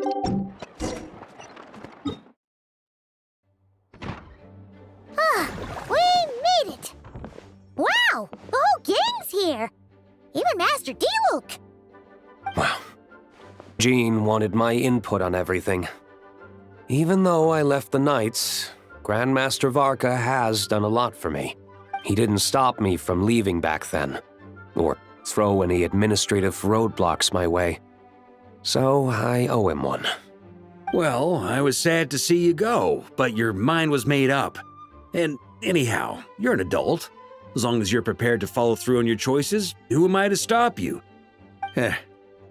We made it! Wow! The whole gang's here! Even Master D-Luke! Wow. Jean wanted my input on everything. Even though I left the Knights, Grandmaster Varka has done a lot for me. He didn't stop me from leaving back then, or throw any administrative roadblocks my way. So I owe him one. Well, I was sad to see you go, but your mind was made up. And anyhow, you're an adult. As long as you're prepared to follow through on your choices, who am I to stop you? And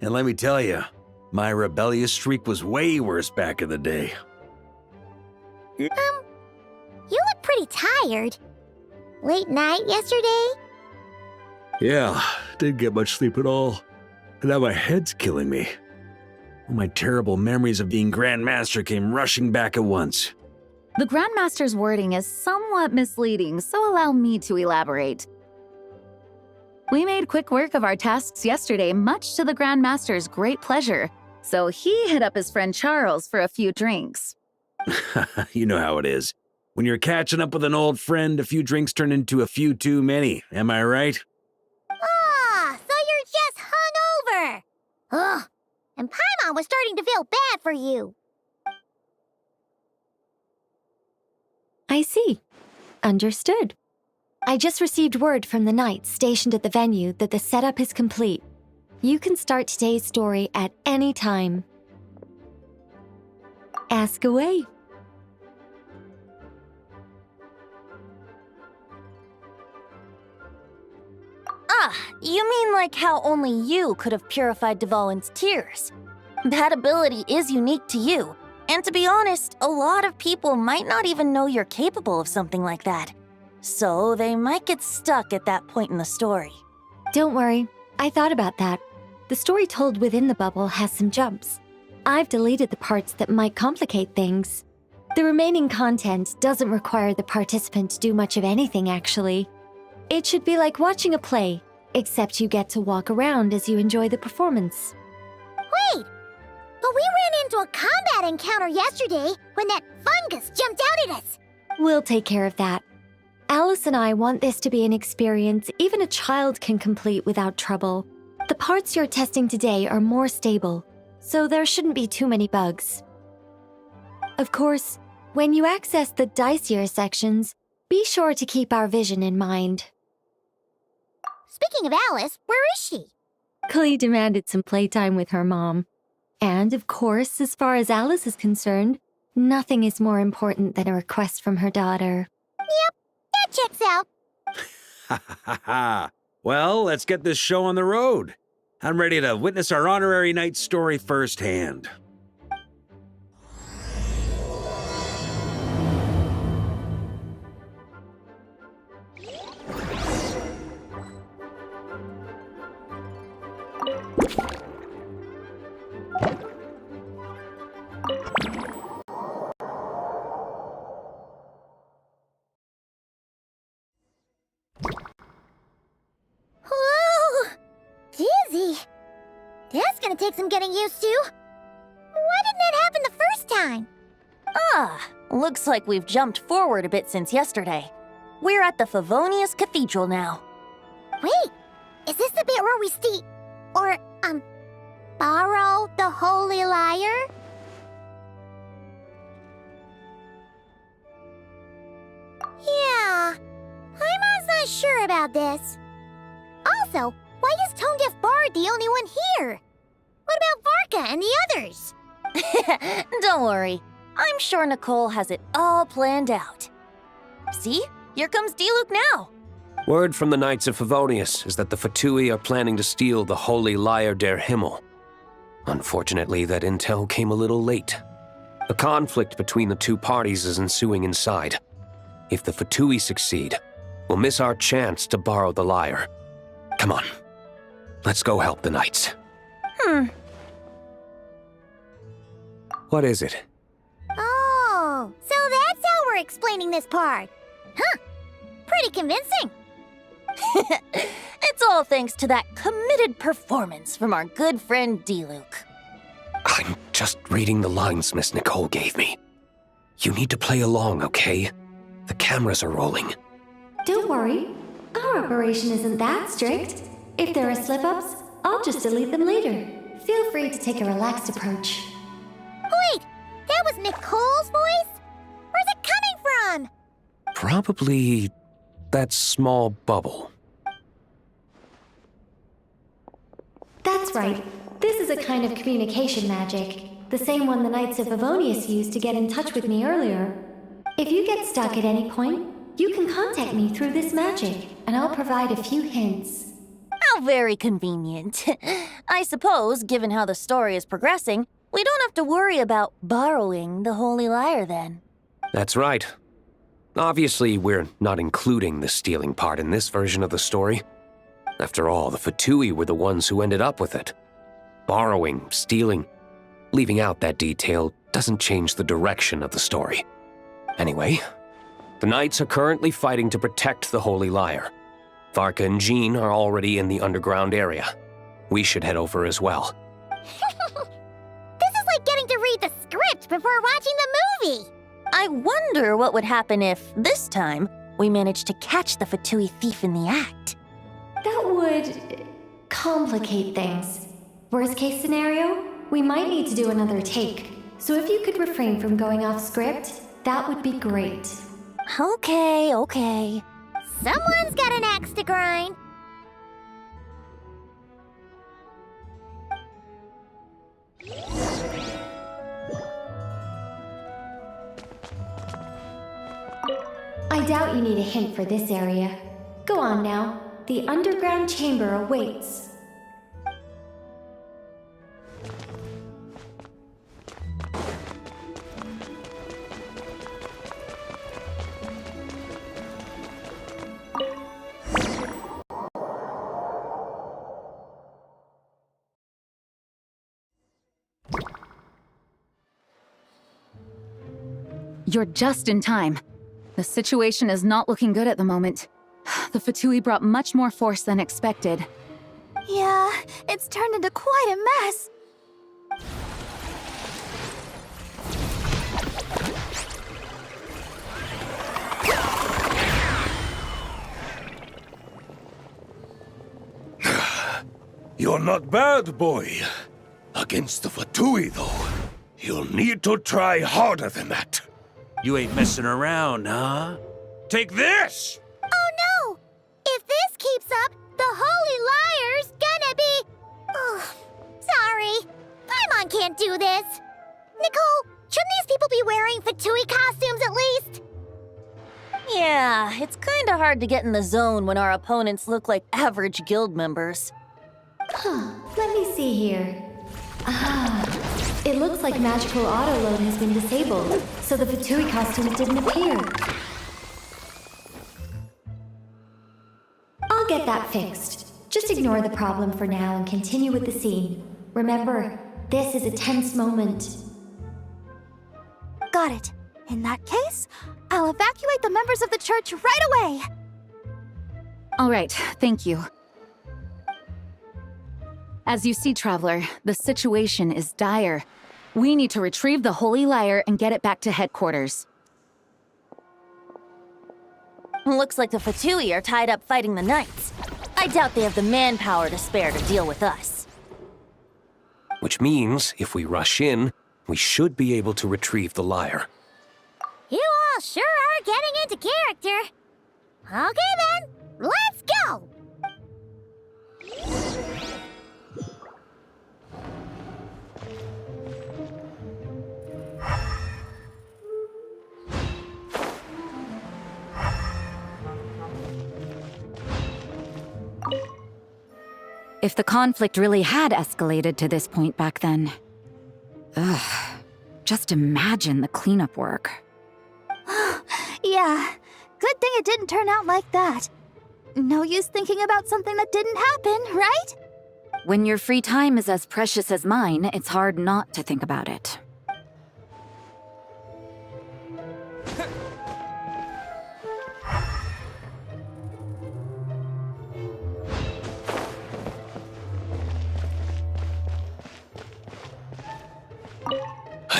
let me tell you, my rebellious streak was way worse back in the day. You look pretty tired. Late night yesterday? Yeah, didn't get much sleep at all. And now my head's killing me. All my terrible memories of being Grandmaster came rushing back at once. The Grandmaster's wording is somewhat misleading, so allow me to elaborate. We made quick work of our tasks yesterday, much to the Grandmaster's great pleasure, so he hit up his friend Charles for a few drinks. You know how it is. When you're catching up with an old friend, a few drinks turn into a few too many, am I right? Ah, so you're just hungover! Ugh, and Paimon was starting to feel bad for you. I see. Understood. I just received word from the Knights stationed at the venue that the setup is complete. You can start today's story at any time. Ask away. Ah, you mean like how only you could have purified Dvalin's tears? That ability is unique to you. And to be honest, a lot of people might not even know you're capable of something like that. So they might get stuck at that point in the story. Don't worry, I thought about that. The story told within the bubble has some jumps. I've deleted the parts that might complicate things. The remaining content doesn't require the participant to do much of anything, actually. It should be like watching a play, except you get to walk around as you enjoy the performance. Wait! But we ran into a combat encounter yesterday when that fungus jumped out at us! We'll take care of that. Alice and I want this to be an experience even a child can complete without trouble. The parts you're testing today are more stable, so there shouldn't be too many bugs. Of course, when you access the dicier sections, be sure to keep our vision in mind. Speaking of Alice, where is she? Klee demanded some playtime with her mom. And, of course, as far as Alice is concerned, nothing is more important than a request from her daughter. Yep, that checks out. Ha ha ha ha. Well, let's get this show on the road. I'm ready to witness our honorary knight story firsthand. Whoa! Dizzy! That's gonna take some getting used to. Why didn't that happen the first time? Ah, looks like we've jumped forward a bit since yesterday. We're at the Favonius Cathedral now. Wait, is this the bit where we borrow the Holy Lyre? Yeah, I'm not sure about this. Also, why is Tone Deaf Bard the only one here? What about Varka and the others? Don't worry, I'm sure Nicole has it all planned out. See? Here comes D-Luke now. Word from the Knights of Favonius is that the Fatui are planning to steal the Holy Lyre der Himmel. Unfortunately, that intel came a little late. A conflict between the two parties is ensuing inside. If the Fatui succeed, we'll miss our chance to borrow the lyre. Come on, let's go help the Knights. What is it? Oh, so that's how we're explaining this part. Huh, pretty convincing. It's all thanks to that committed performance from our good friend D-Luke. I'm just reading the lines Miss Nicole gave me. You need to play along, okay? The cameras are rolling. Don't worry. Our operation isn't that strict. If there are slip-ups, I'll just delete them later. Feel free to take a relaxed approach. Wait, that was Nicole's voice? Where's it coming from? Probably that small bubble. That's right. This is a kind of communication magic. The same one the Knights of Favonius used to get in touch with me earlier. If you get stuck at any point, you can contact me through this magic, and I'll provide a few hints. How very convenient. I suppose, given how the story is progressing, we don't have to worry about borrowing the Holy Lyre then. That's right. Obviously, we're not including the stealing part in this version of the story. After all, the Fatui were the ones who ended up with it. Borrowing, stealing, leaving out that detail doesn't change the direction of the story. Anyway, the Knights are currently fighting to protect the Holy Lyre. Varka and Jean are already in the underground area. We should head over as well. This is like getting to read the script before watching the movie. I wonder what would happen if, this time, we managed to catch the Fatui thief in the act. That would complicate things. Worst case scenario, we might need to do another take. So if you could refrain from going off script, that would be great. Okay. Someone's got an axe to grind. I doubt you need a hint for this area. Go on now. The underground chamber awaits. You're just in time. The situation is not looking good at the moment. The Fatui brought much more force than expected. Yeah, it's turned into quite a mess. You're not bad, boy. Against the Fatui, though, you'll need to try harder than that. You ain't messing around, huh? Take this! Oh no! If this keeps up, the Holy Lyre's gonna be... Oh, sorry. Paimon can't do this. Nicole, shouldn't these people be wearing Fatui costumes at least? Yeah, it's kinda hard to get in the zone when our opponents look like average guild members. Let me see here. It looks like magical auto-load has been disabled, so the Fatui costumes didn't appear. I'll get that fixed. Just ignore the problem for now and continue with the scene. Remember, this is a tense moment. Got it. In that case, I'll evacuate the members of the church right away. All right, thank you. As you see, Traveler, the situation is dire. We need to retrieve the Holy Lyre and get it back to headquarters. Looks like the Fatui are tied up fighting the Knights. I doubt they have the manpower to spare to deal with us. Which means, if we rush in, we should be able to retrieve the lyre. You all sure are getting into character. Okay then, let's go! If the conflict really had escalated to this point back then... just imagine the cleanup work. Yeah, good thing it didn't turn out like that. No use thinking about something that didn't happen, right? When your free time is as precious as mine, it's hard not to think about it.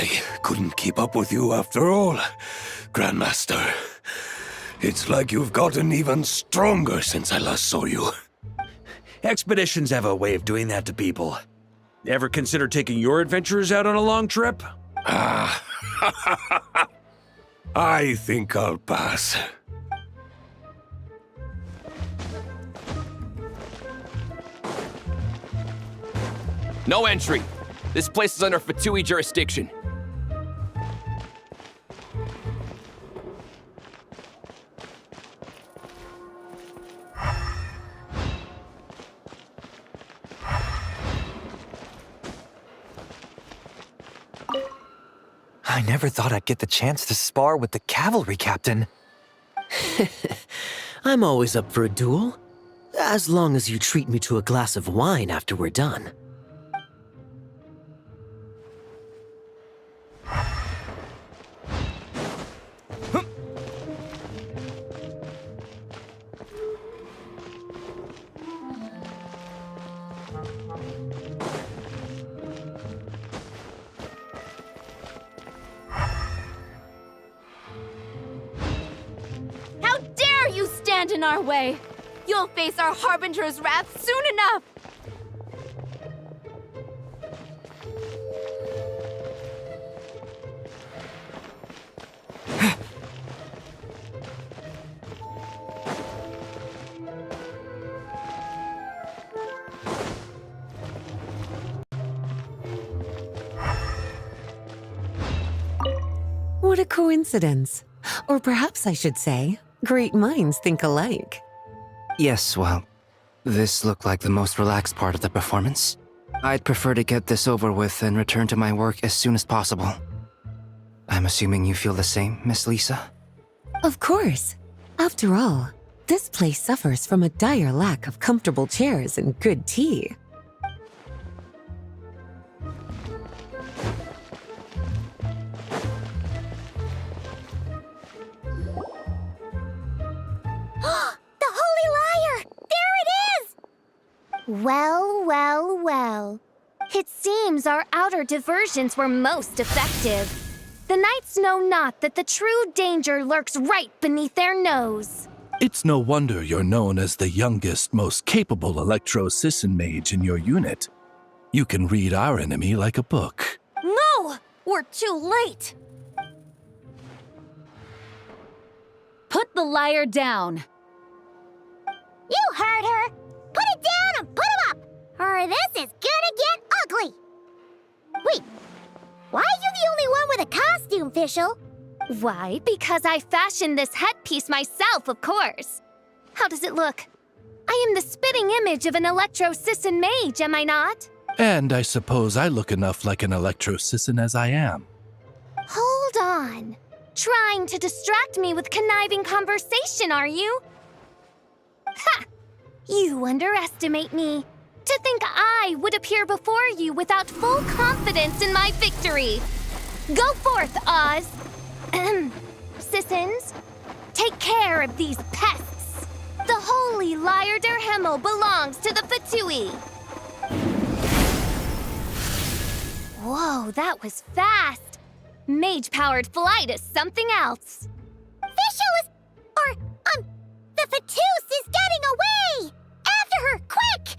I couldn't keep up with you after all, Grandmaster. It's like you've gotten even stronger since I last saw you. Expeditions have a way of doing that to people. Ever consider taking your adventurers out on a long trip? Ah, I think I'll pass. No entry. This place is under Fatui jurisdiction. I never thought I'd get the chance to spar with the cavalry captain. I'm always up for a duel, as long as you treat me to a glass of wine after we're done. How dare you stand in our way! You'll face our Harbinger's wrath soon enough! What a coincidence. Or perhaps I should say, great minds think alike. Yes, well, this looked like the most relaxed part of the performance. I'd prefer to get this over with and return to my work as soon as possible. I'm assuming you feel the same, Miss Lisa? Of course. After all, this place suffers from a dire lack of comfortable chairs and good tea. The Holy Liar! There it is! Well, well, well. It seems our outer diversions were most effective. The knights know not that the true danger lurks right beneath their nose. It's no wonder you're known as the youngest, most capable electro-sisson mage in your unit. You can read our enemy like a book. No! We're too late! Put the liar down! You heard her! Put it down and put him up! Or this is gonna get ugly! Wait, why are you the only one with a costume, Fischl? Why? Because I fashioned this headpiece myself, of course. How does it look? I am the spitting image of an electro-sisson mage, am I not? And I suppose I look enough like an electro-sisson as I am. Hold on. Trying to distract me with conniving conversation, are you? Ha! You underestimate me. To think I would appear before you without full confidence in my victory. Go forth, Oz. Sissons, take care of these pests. The Holy Liar der Himmel belongs to the Fatui. Whoa, that was fast. Mage-powered flight is something else. Fischl is... the Fatus is getting away! After her, quick!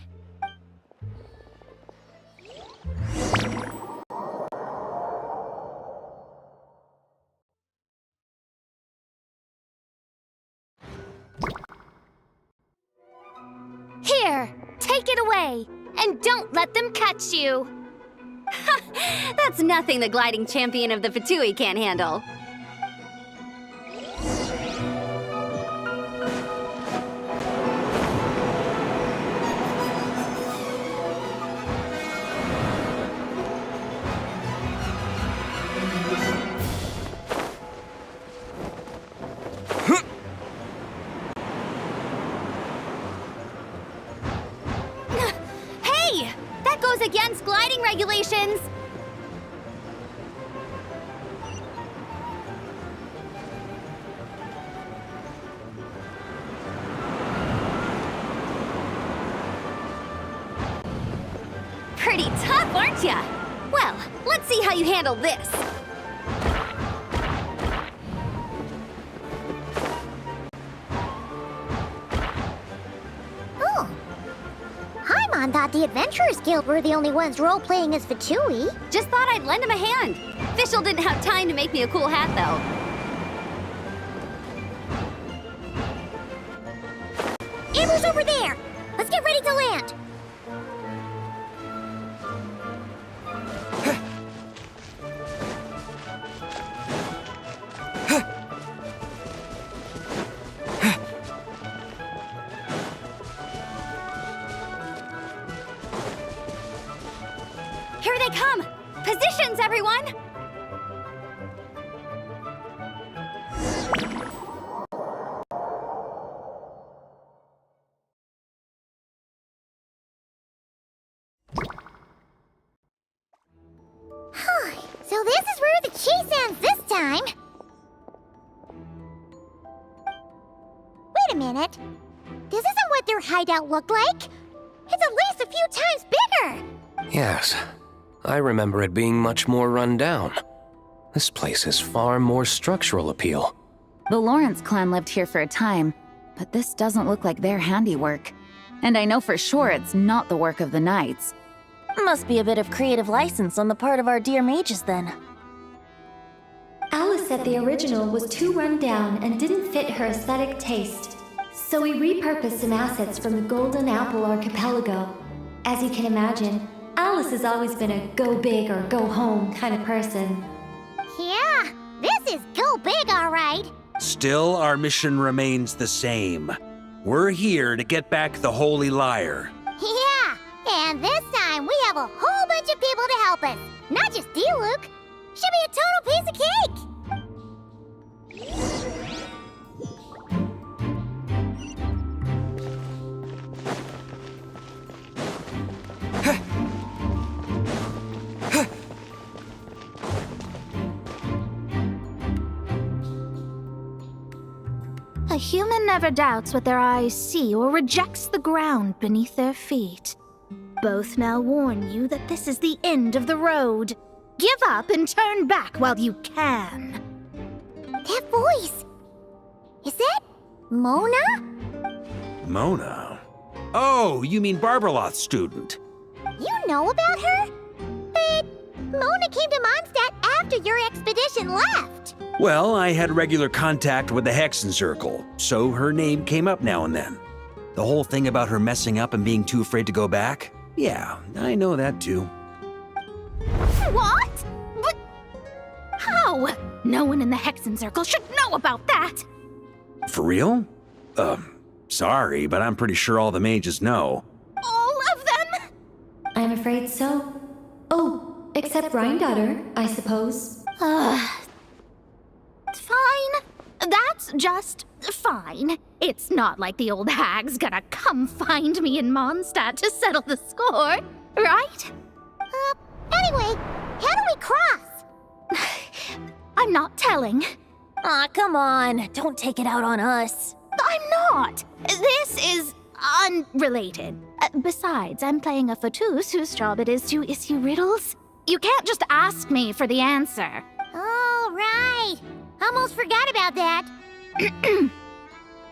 Here, take it away, and don't let them catch you. That's nothing the gliding champion of the Fatui can't handle. Hey! That goes against gliding regulations! Pretty tough, aren't ya? Well, let's see how you handle this. Paimon thought the Adventurers Guild were the only ones role-playing as Fatui. Just thought I'd lend him a hand. Fischl didn't have time to make me a cool hat, though. Amber's over there! Let's get ready to land! Here they come! Positions, everyone! So this is where the chase ends this time. Wait a minute. This isn't what their hideout looked like. It's at least a few times bigger. Yes, I remember it being much more run down. This place has far more structural appeal. The Lawrence clan lived here for a time, but this doesn't look like their handiwork. And I know for sure it's not the work of the knights. Must be a bit of creative license on the part of our dear mages, then. Alice said the original was too run down and didn't fit her aesthetic taste. So we repurposed some assets from the Golden Apple Archipelago. As you can imagine, Alice has always been a go big or go home kind of person. Yeah, this is go big, all right. Still, our mission remains the same. We're here to get back the Holy Lyre. Yeah, and this time we have a whole bunch of people to help us. Not just you, Luke. Should be a total piece of cake. A human never doubts what their eyes see or rejects the ground beneath their feet. Both now warn you that this is the end of the road. Give up and turn back while you can. That voice. Is that Mona? Mona? Oh, you mean Barberloth's student. You know about her? But Mona came to Mondstadt after your expedition left. Well, I had regular contact with the Hexen Circle, so her name came up now and then. The whole thing about her messing up and being too afraid to go back? Yeah, I know that too. What? But how? No one in the Hexen Circle should know about that. For real? Sorry, but I'm pretty sure all the mages know. All of them? I'm afraid so. Oh, except Granddaughter, I suppose. Fine. That's just fine. It's not like the old hag's gonna come find me in Mondstadt to settle the score, right? Anyway, how do we cross? I'm not telling. Aw, come on. Don't take it out on us. I'm not. This is unrelated. Besides, I'm playing a fatus whose job it is to issue riddles. You can't just ask me for the answer. All right. Almost forgot about that.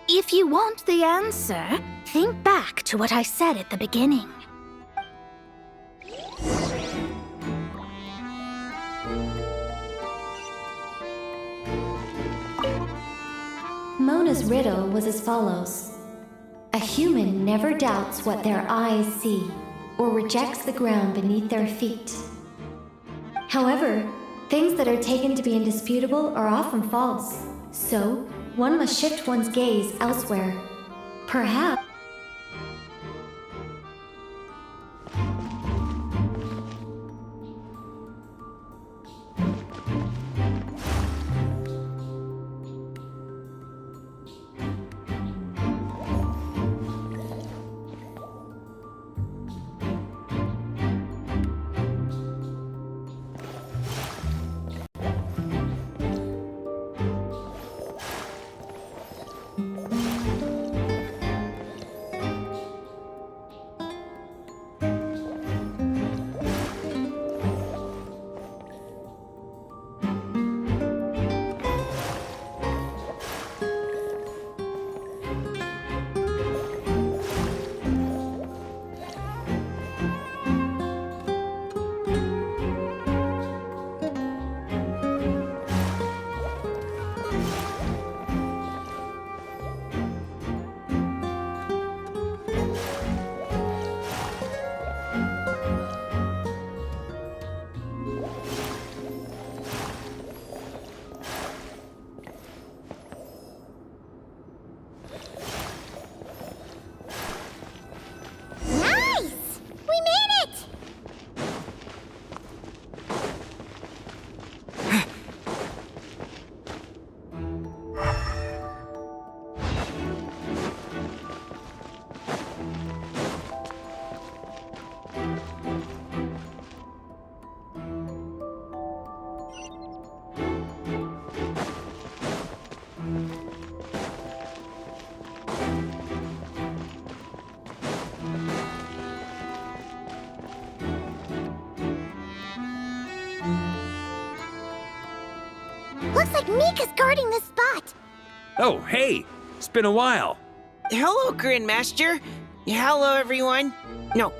If you want the answer, think back to what I said at the beginning. Mona's riddle was as follows. A human never doubts what their eyes see, or rejects the ground beneath their feet. However, things that are taken to be indisputable are often false, so one must shift one's gaze elsewhere. Perhaps Looks like Mika's guarding this spot. Oh, hey! It's been a while. Hello, Grandmaster. Hello, everyone. No.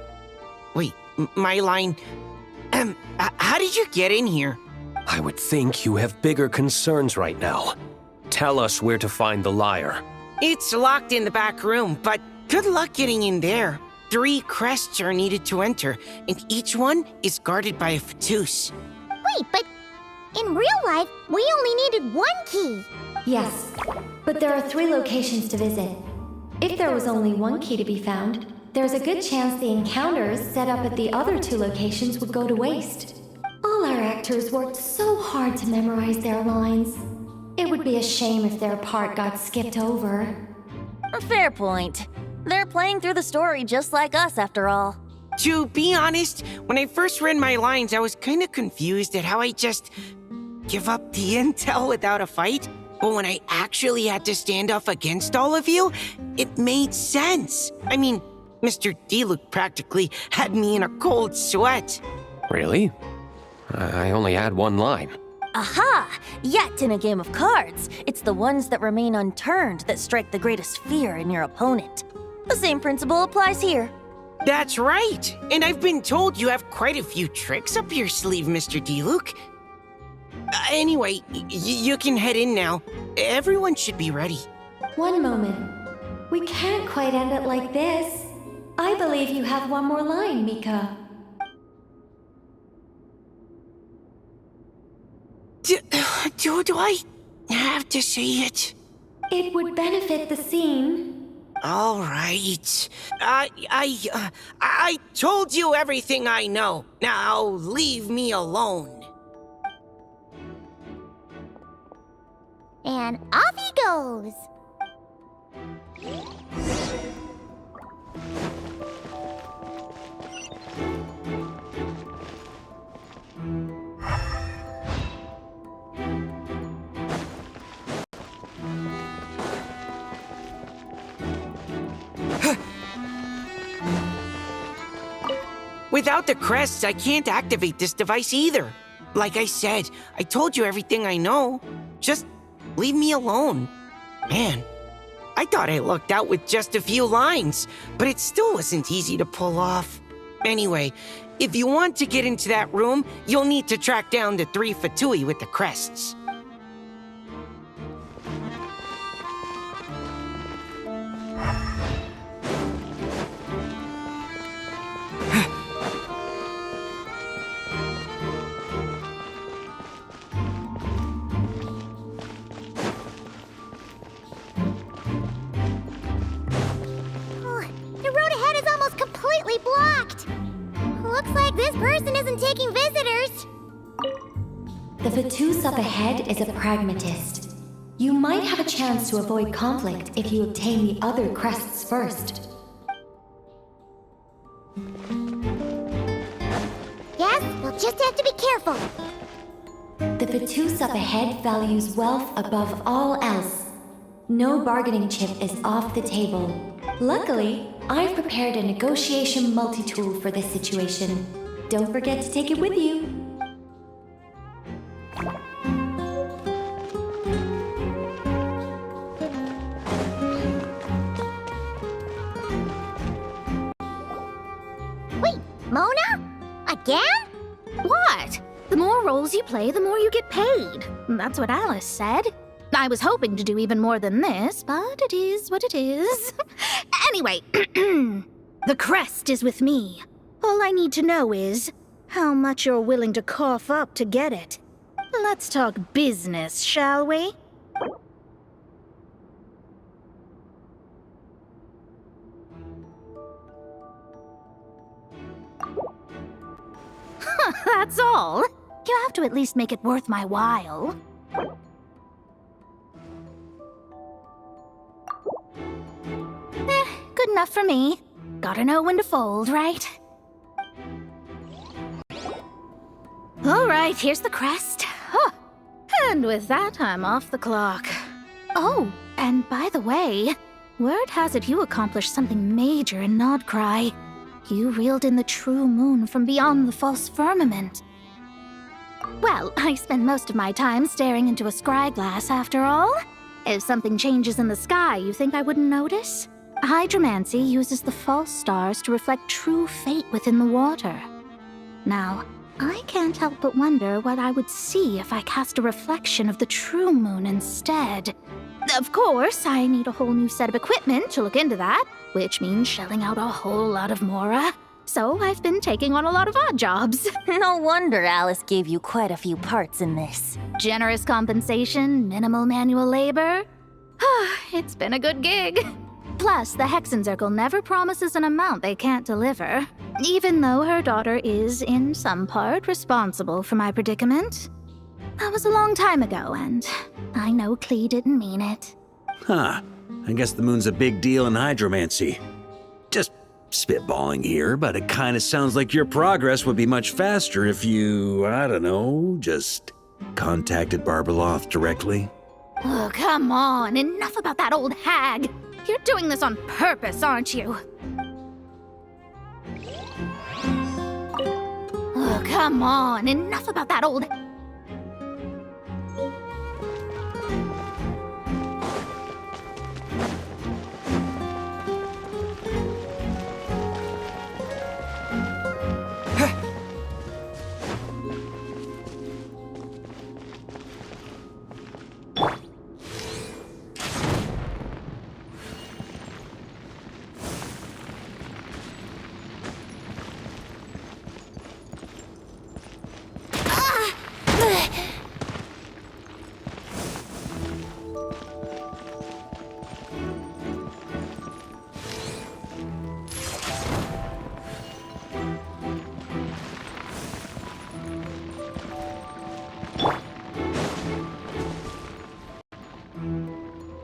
Wait, my line. How did you get in here? I would think you have bigger concerns right now. Tell us where to find the lyre. It's locked in the back room, but good luck getting in there. 3 crests are needed to enter, and each one is guarded by a Fatus. Wait, but in real life, we only needed 1 key. Yes, but there are 3 locations to visit. If there was only 1 key to be found, there's a good chance the encounters set up at the other 2 locations would go to waste. All our actors worked so hard to memorize their lines. It would be a shame if their part got skipped over. Fair point. They're playing through the story just like us, after all. To be honest, when I first read my lines, I was kind of confused at how I just give up the intel without a fight. But when I actually had to stand up against all of you, it made sense. I mean, Mr. Diluc practically had me in a cold sweat. Really? I only had 1 line. Aha! Yet in a game of cards, it's the ones that remain unturned that strike the greatest fear in your opponent. The same principle applies here. That's right! And I've been told you have quite a few tricks up your sleeve, Mr. Diluc. Anyway, you can head in now. Everyone should be ready. One moment. We can't quite end it like this. I believe you have 1 more line, Mika. Do I have to say it? It would benefit the scene. All right. I told you everything I know. Now leave me alone. And off he goes. Without the crests, I can't activate this device either. Like I said, I told you everything I know. Just leave me alone. Man, I thought I lucked out with just a few lines, but it still wasn't easy to pull off. Anyway, if you want to get into that room, you'll need to track down the 3 Fatui with the crests. Blocked. Looks like this person isn't taking visitors. The Fatus up ahead is a pragmatist. You might have a chance to avoid conflict if you obtain the other crests first. Yes, we'll just have to be careful. The Fatus up ahead values wealth above all else. No bargaining chip is off the table. Luckily, I've prepared a negotiation multi-tool for this situation. Don't forget to take it with you. Wait, Mona? Again? What? The more roles you play, the more you get paid. That's what Alice said. I was hoping to do even more than this, but it is what it is. Anyway, the crest is with me. All I need to know is how much you're willing to cough up to get it. Let's talk business, shall we? That's all. You have to at least make it worth my while. Good enough for me. Gotta know when to fold, right? All right, here's the crest. Huh. And with that, I'm off the clock. Oh, and by the way, word has it you accomplished something major in Nodcry. You reeled in the true moon from beyond the false firmament. Well, I spend most of my time staring into a scry glass after all. If something changes in the sky, you think I wouldn't notice? Hydromancy uses the false stars to reflect true fate within the water. Now, I can't help but wonder what I would see if I cast a reflection of the true moon instead. Of course, I need a whole new set of equipment to look into that, which means shelling out a whole lot of mora. So I've been taking on a lot of odd jobs. No wonder Alice gave you quite a few parts in this. Generous compensation, minimal manual labor. It's been a good gig. Plus, the Hexen Circle never promises an amount they can't deliver, even though her daughter is, in some part, responsible for my predicament. That was a long time ago, and I know Klee didn't mean it. Huh. I guess the moon's a big deal in hydromancy. Just spitballing here, but it kind of sounds like your progress would be much faster if you, I don't know, just contacted Barbeloth directly. Oh, come on. Enough about that old hag. You're doing this on purpose, aren't you? Oh, come on. Enough about that old...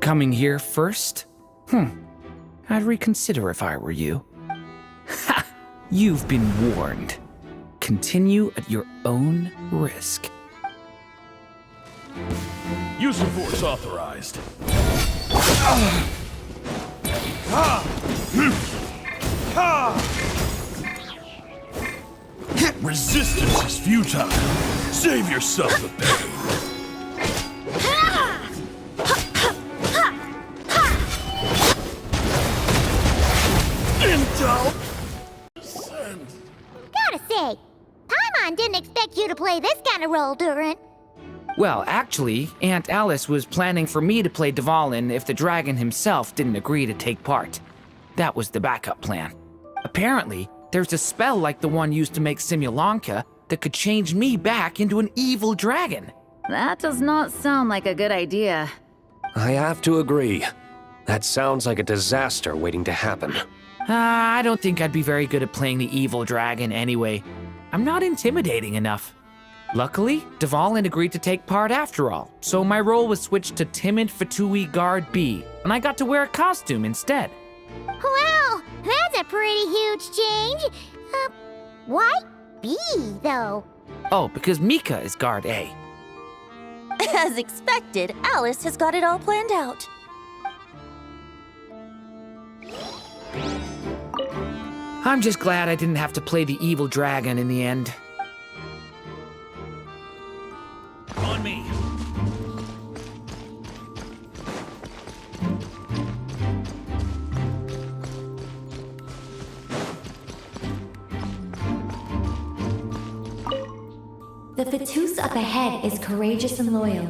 Coming here first? I'd reconsider if I were you. Ha! You've been warned. Continue at your own risk. Use of force authorized. Resistance is futile. Save yourself a bit. Gotta say, Paimon didn't expect you to play this kind of role, Durin. Well, actually, Aunt Alice was planning for me to play Dvalin if the dragon himself didn't agree to take part. That was the backup plan. Apparently, there's a spell like the one used to make Simulanka that could change me back into an evil dragon. That does not sound like a good idea. I have to agree. That sounds like a disaster waiting to happen. I don't think I'd be very good at playing the evil dragon anyway. I'm not intimidating enough. Luckily, Dvalin agreed to take part after all, so my role was switched to timid Fatui Guard B, and I got to wear a costume instead. Wow, that's a pretty huge change. Why B, though? Oh, because Mika is Guard A. As expected, Alice has got it all planned out. I'm just glad I didn't have to play the evil dragon in the end. On me. The Fatus up ahead is courageous and loyal.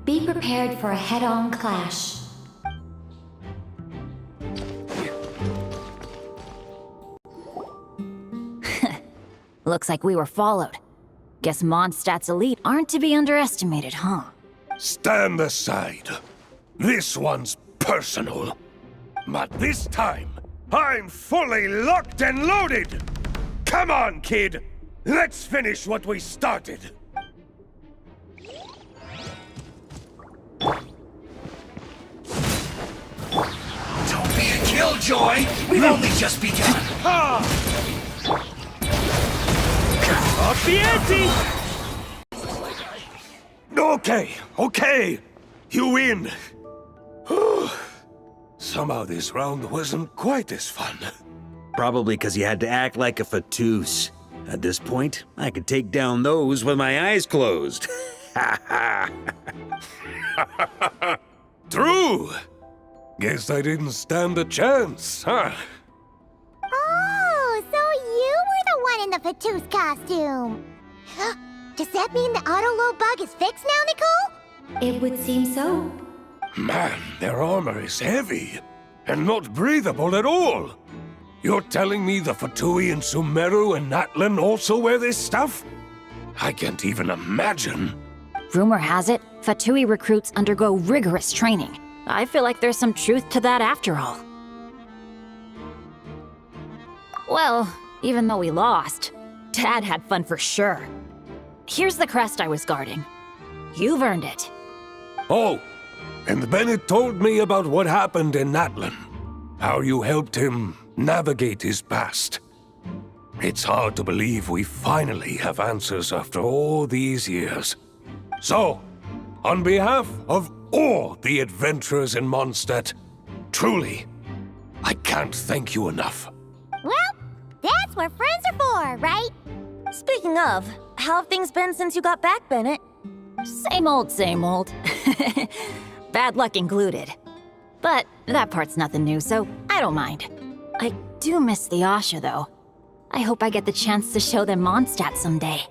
Be prepared for a head-on clash. Looks like we were followed. Guess Mondstadt's elite aren't to be underestimated, huh? Stand aside. This one's personal. But this time, I'm fully locked and loaded! Come on, kid! Let's finish what we started! Don't be a killjoy! We've only just begun! Up the ante! Okay. You win. Somehow this round wasn't quite as fun. Probably because you had to act like a Fatus. At this point, I could take down those with my eyes closed. Ha ha! True! Guess I didn't stand a chance, huh? Oh, so you were the one in the Fatoo's costume. Does that mean the Autolow bug is fixed now, Nicole? It would seem so. Man, their armor is heavy and not breathable at all. You're telling me the Fatui and Sumeru and Natlan also wear this stuff? I can't even imagine. Rumor has it, Fatui recruits undergo rigorous training. I feel like there's some truth to that after all. Well, even though we lost, Dad had fun for sure. Here's the crest I was guarding. You've earned it. Oh, and Bennett told me about what happened in Natlan. How you helped him navigate his past. It's hard to believe we finally have answers after all these years. So, on behalf of all the adventurers in Mondstadt, truly, I can't thank you enough. Well, that's what friends are for, right? Speaking of, how have things been since you got back, Bennett? Same old, same old. Bad luck included. But that part's nothing new, so I don't mind. I do miss the Asha, though. I hope I get the chance to show them Mondstadt someday.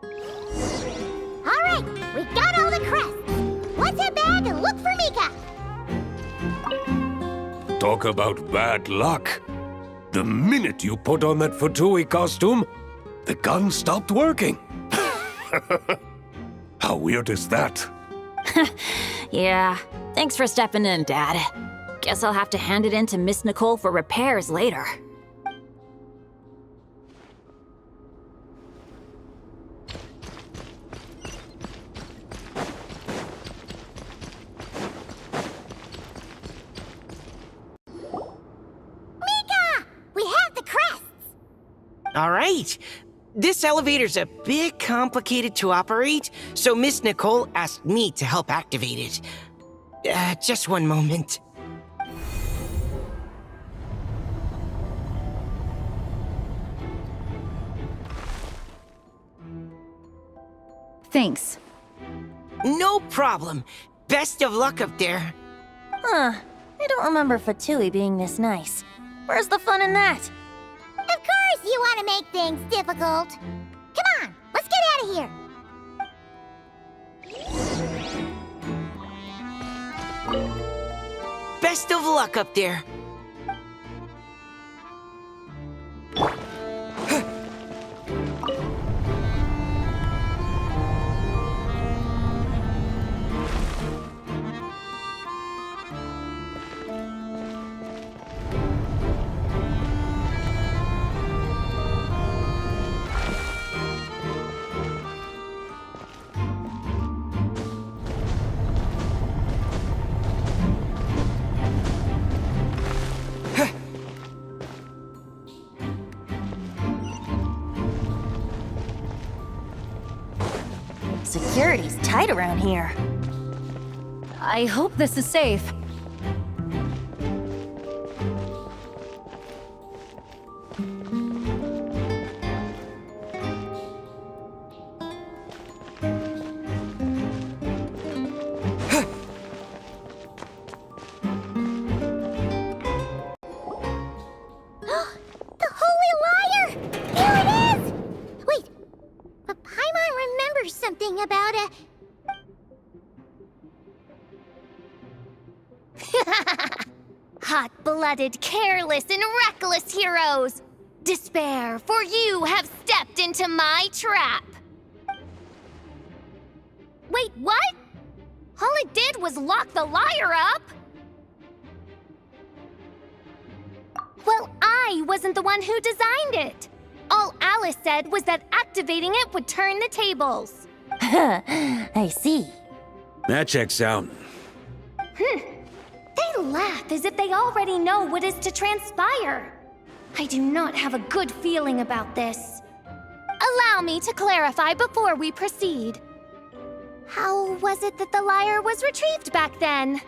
All right, we got all the crests. Let's head back and look for Mika. Talk about bad luck. The minute you put on that Fatui costume, the gun stopped working. How weird is that? Yeah, thanks for stepping in, Dad. Guess I'll have to hand it in to Miss Nicole for repairs later. Mika! We have the crests! All right. This elevator's a bit complicated to operate, so Miss Nicole asked me to help activate it. Just one moment. Thanks. No problem. Best of luck up there. Huh. I don't remember Fatui being this nice. Where's the fun in that? Of course you want to make things difficult. Come on, let's get out of here. Best of luck up there. Security's tight around here. I hope this is safe. Something about a... Hot-blooded, careless, and reckless heroes! Despair, for you have stepped into my trap! Wait, what? All it did was lock the liar up? Well, I wasn't the one who designed it. All Alice said was that activating it would turn the tables. I see. That checks out. They laugh as if they already know what is to transpire. I do not have a good feeling about this. Allow me to clarify before we proceed. How was it that the lyre was retrieved back then?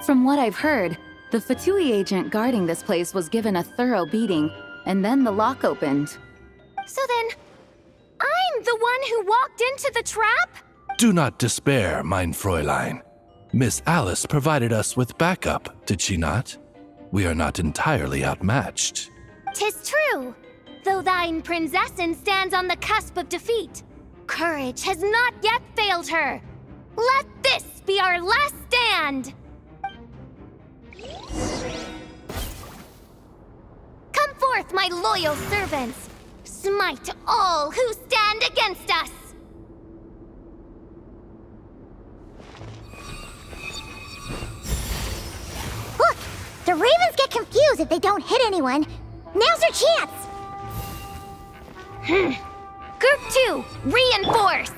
From what I've heard, the Fatui agent guarding this place was given a thorough beating, and then the lock opened. So then, I'm the one who walked into the trap? Do not despair, mein Fräulein. Miss Alice provided us with backup, did she not? We are not entirely outmatched. 'Tis true, though thine princessin stands on the cusp of defeat. Courage has not yet failed her. Let this be our last stand! Come forth, my loyal servants! Smite all who stand against us! Look! The ravens get confused if they don't hit anyone. Now's your chance! Group 2, reinforce!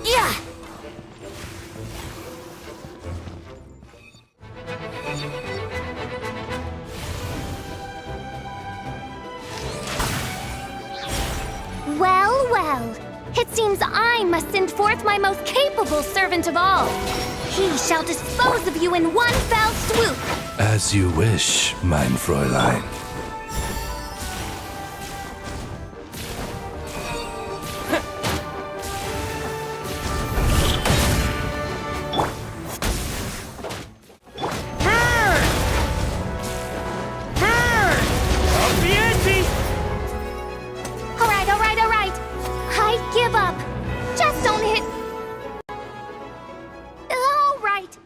Yeah! Well, well. It seems I must send forth my most capable servant of all. He shall dispose of you in one fell swoop. As you wish, mein Fräulein. Alright. I give up. Just don't hit. Alright.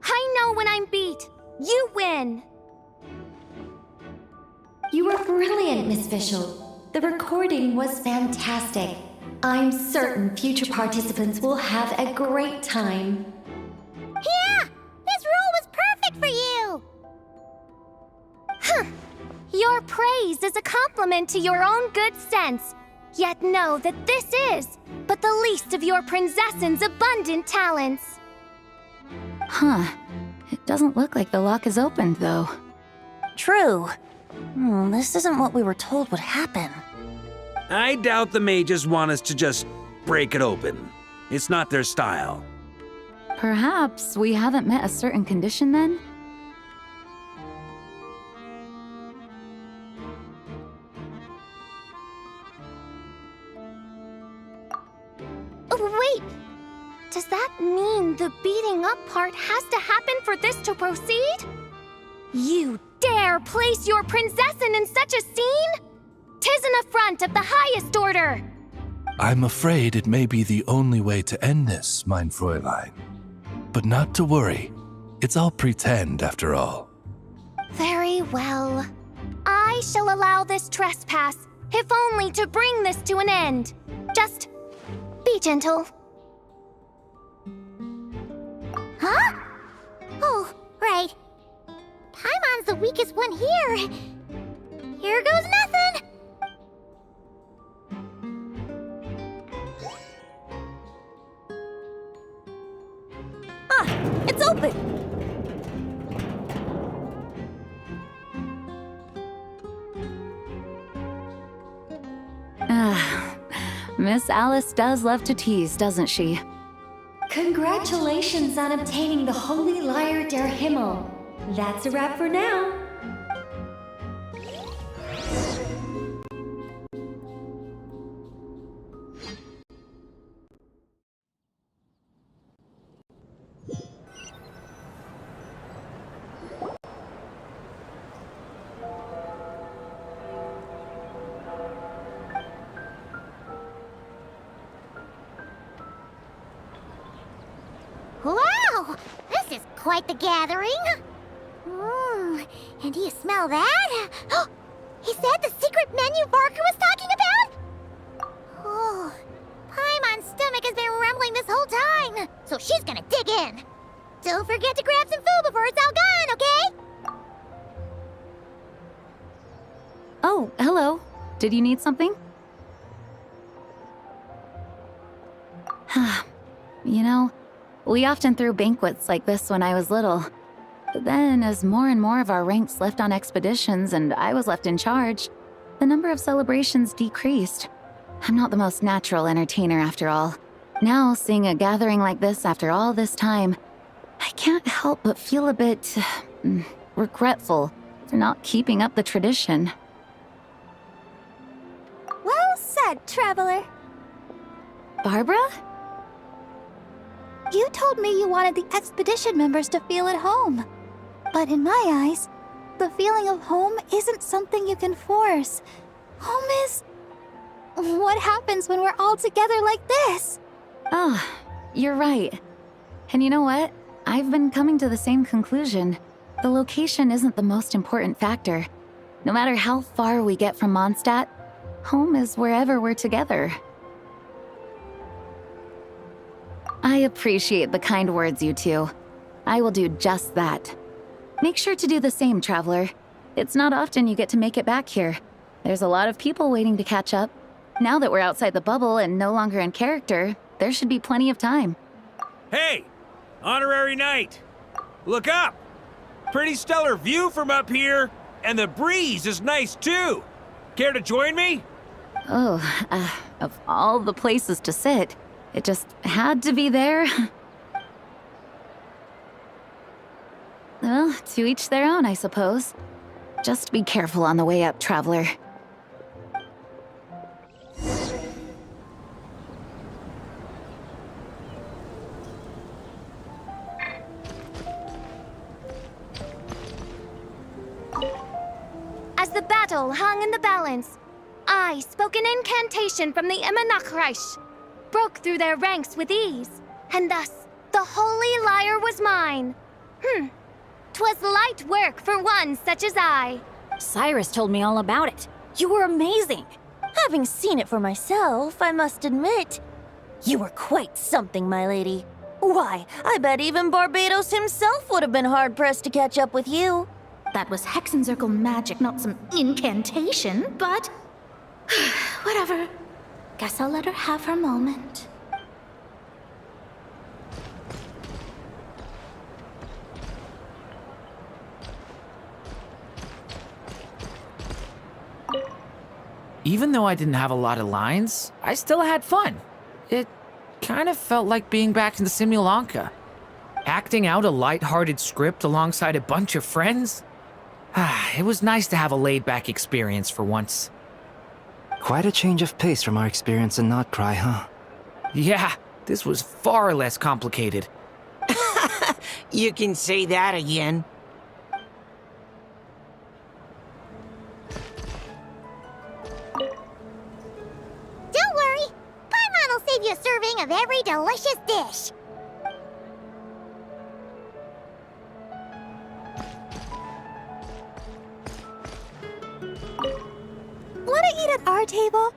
I know when I'm beat. You win. You were brilliant, Miss Fischl. The recording was fantastic. I'm certain future participants will have a great time. Yeah! This role was perfect for you! Your praise is a compliment to your own good sense. Yet know that this is but the least of your princessin's abundant talents. Huh. It doesn't look like the lock is opened, though. True. This isn't what we were told would happen. I doubt the mages want us to just break it open. It's not their style. Perhaps we haven't met a certain condition then? Wait! Does that mean the beating up part has to happen for this to proceed? You dare place your princessin in such a scene? 'Tis an affront of the highest order! I'm afraid it may be the only way to end this, mein Fräulein. But not to worry. It's all pretend, after all. Very well. I shall allow this trespass, if only to bring this to an end. Just be gentle. Huh? Oh, right. Paimon's the weakest one here. Here goes nothing! It's open! Miss Alice does love to tease, doesn't she? Congratulations on obtaining the Holy Lyre der Himmel. That's a wrap for now. Wow! This is quite the gathering! And do you smell that? Is that the secret menu Varka was talking about? Oh, Paimon's stomach has been rumbling this whole time, so she's gonna dig in. Don't forget to grab some food before it's all gone, okay? Oh, hello. Did you need something? You know, we often threw banquets like this when I was little. But then, as more and more of our ranks left on expeditions and I was left in charge, the number of celebrations decreased. I'm not the most natural entertainer after all. Now, seeing a gathering like this after all this time, I can't help but feel a bit regretful for not keeping up the tradition. Well said, traveler. Barbara? You told me you wanted the expedition members to feel at home. But in my eyes, the feeling of home isn't something you can force. Home is... what happens when we're all together like this? Oh, you're right. And you know what? I've been coming to the same conclusion. The location isn't the most important factor. No matter how far we get from Mondstadt, home is wherever we're together. I appreciate the kind words, you two. I will do just that. Make sure to do the same, traveler. It's not often you get to make it back here. There's a lot of people waiting to catch up. Now that we're outside the bubble and no longer in character, there should be plenty of time. Hey! Honorary Knight! Look up! Pretty stellar view from up here, and the breeze is nice too! Care to join me? Oh, of all the places to sit, it just had to be there. Well, to each their own, I suppose. Just be careful on the way up, traveler. As the battle hung in the balance, I spoke an incantation from the Emanachreich, broke through their ranks with ease, and thus the holy lyre was mine. 'Twas light work for one such as I. Cyrus told me all about it. You were amazing. Having seen it for myself, I must admit, you were quite something, my lady. Why, I bet even Barbados himself would have been hard-pressed to catch up with you. That was Hexencircle magic, not some incantation, but... whatever. Guess I'll let her have her moment. Even though I didn't have a lot of lines, I still had fun. It kind of felt like being back in the Simulanka. Acting out a light-hearted script alongside a bunch of friends. It was nice to have a laid-back experience for once. Quite a change of pace from our experience in Notcry, huh? Yeah, this was far less complicated. You can say that again. Don't worry. Paimon will save you a serving of every delicious dish. Want to eat at our table?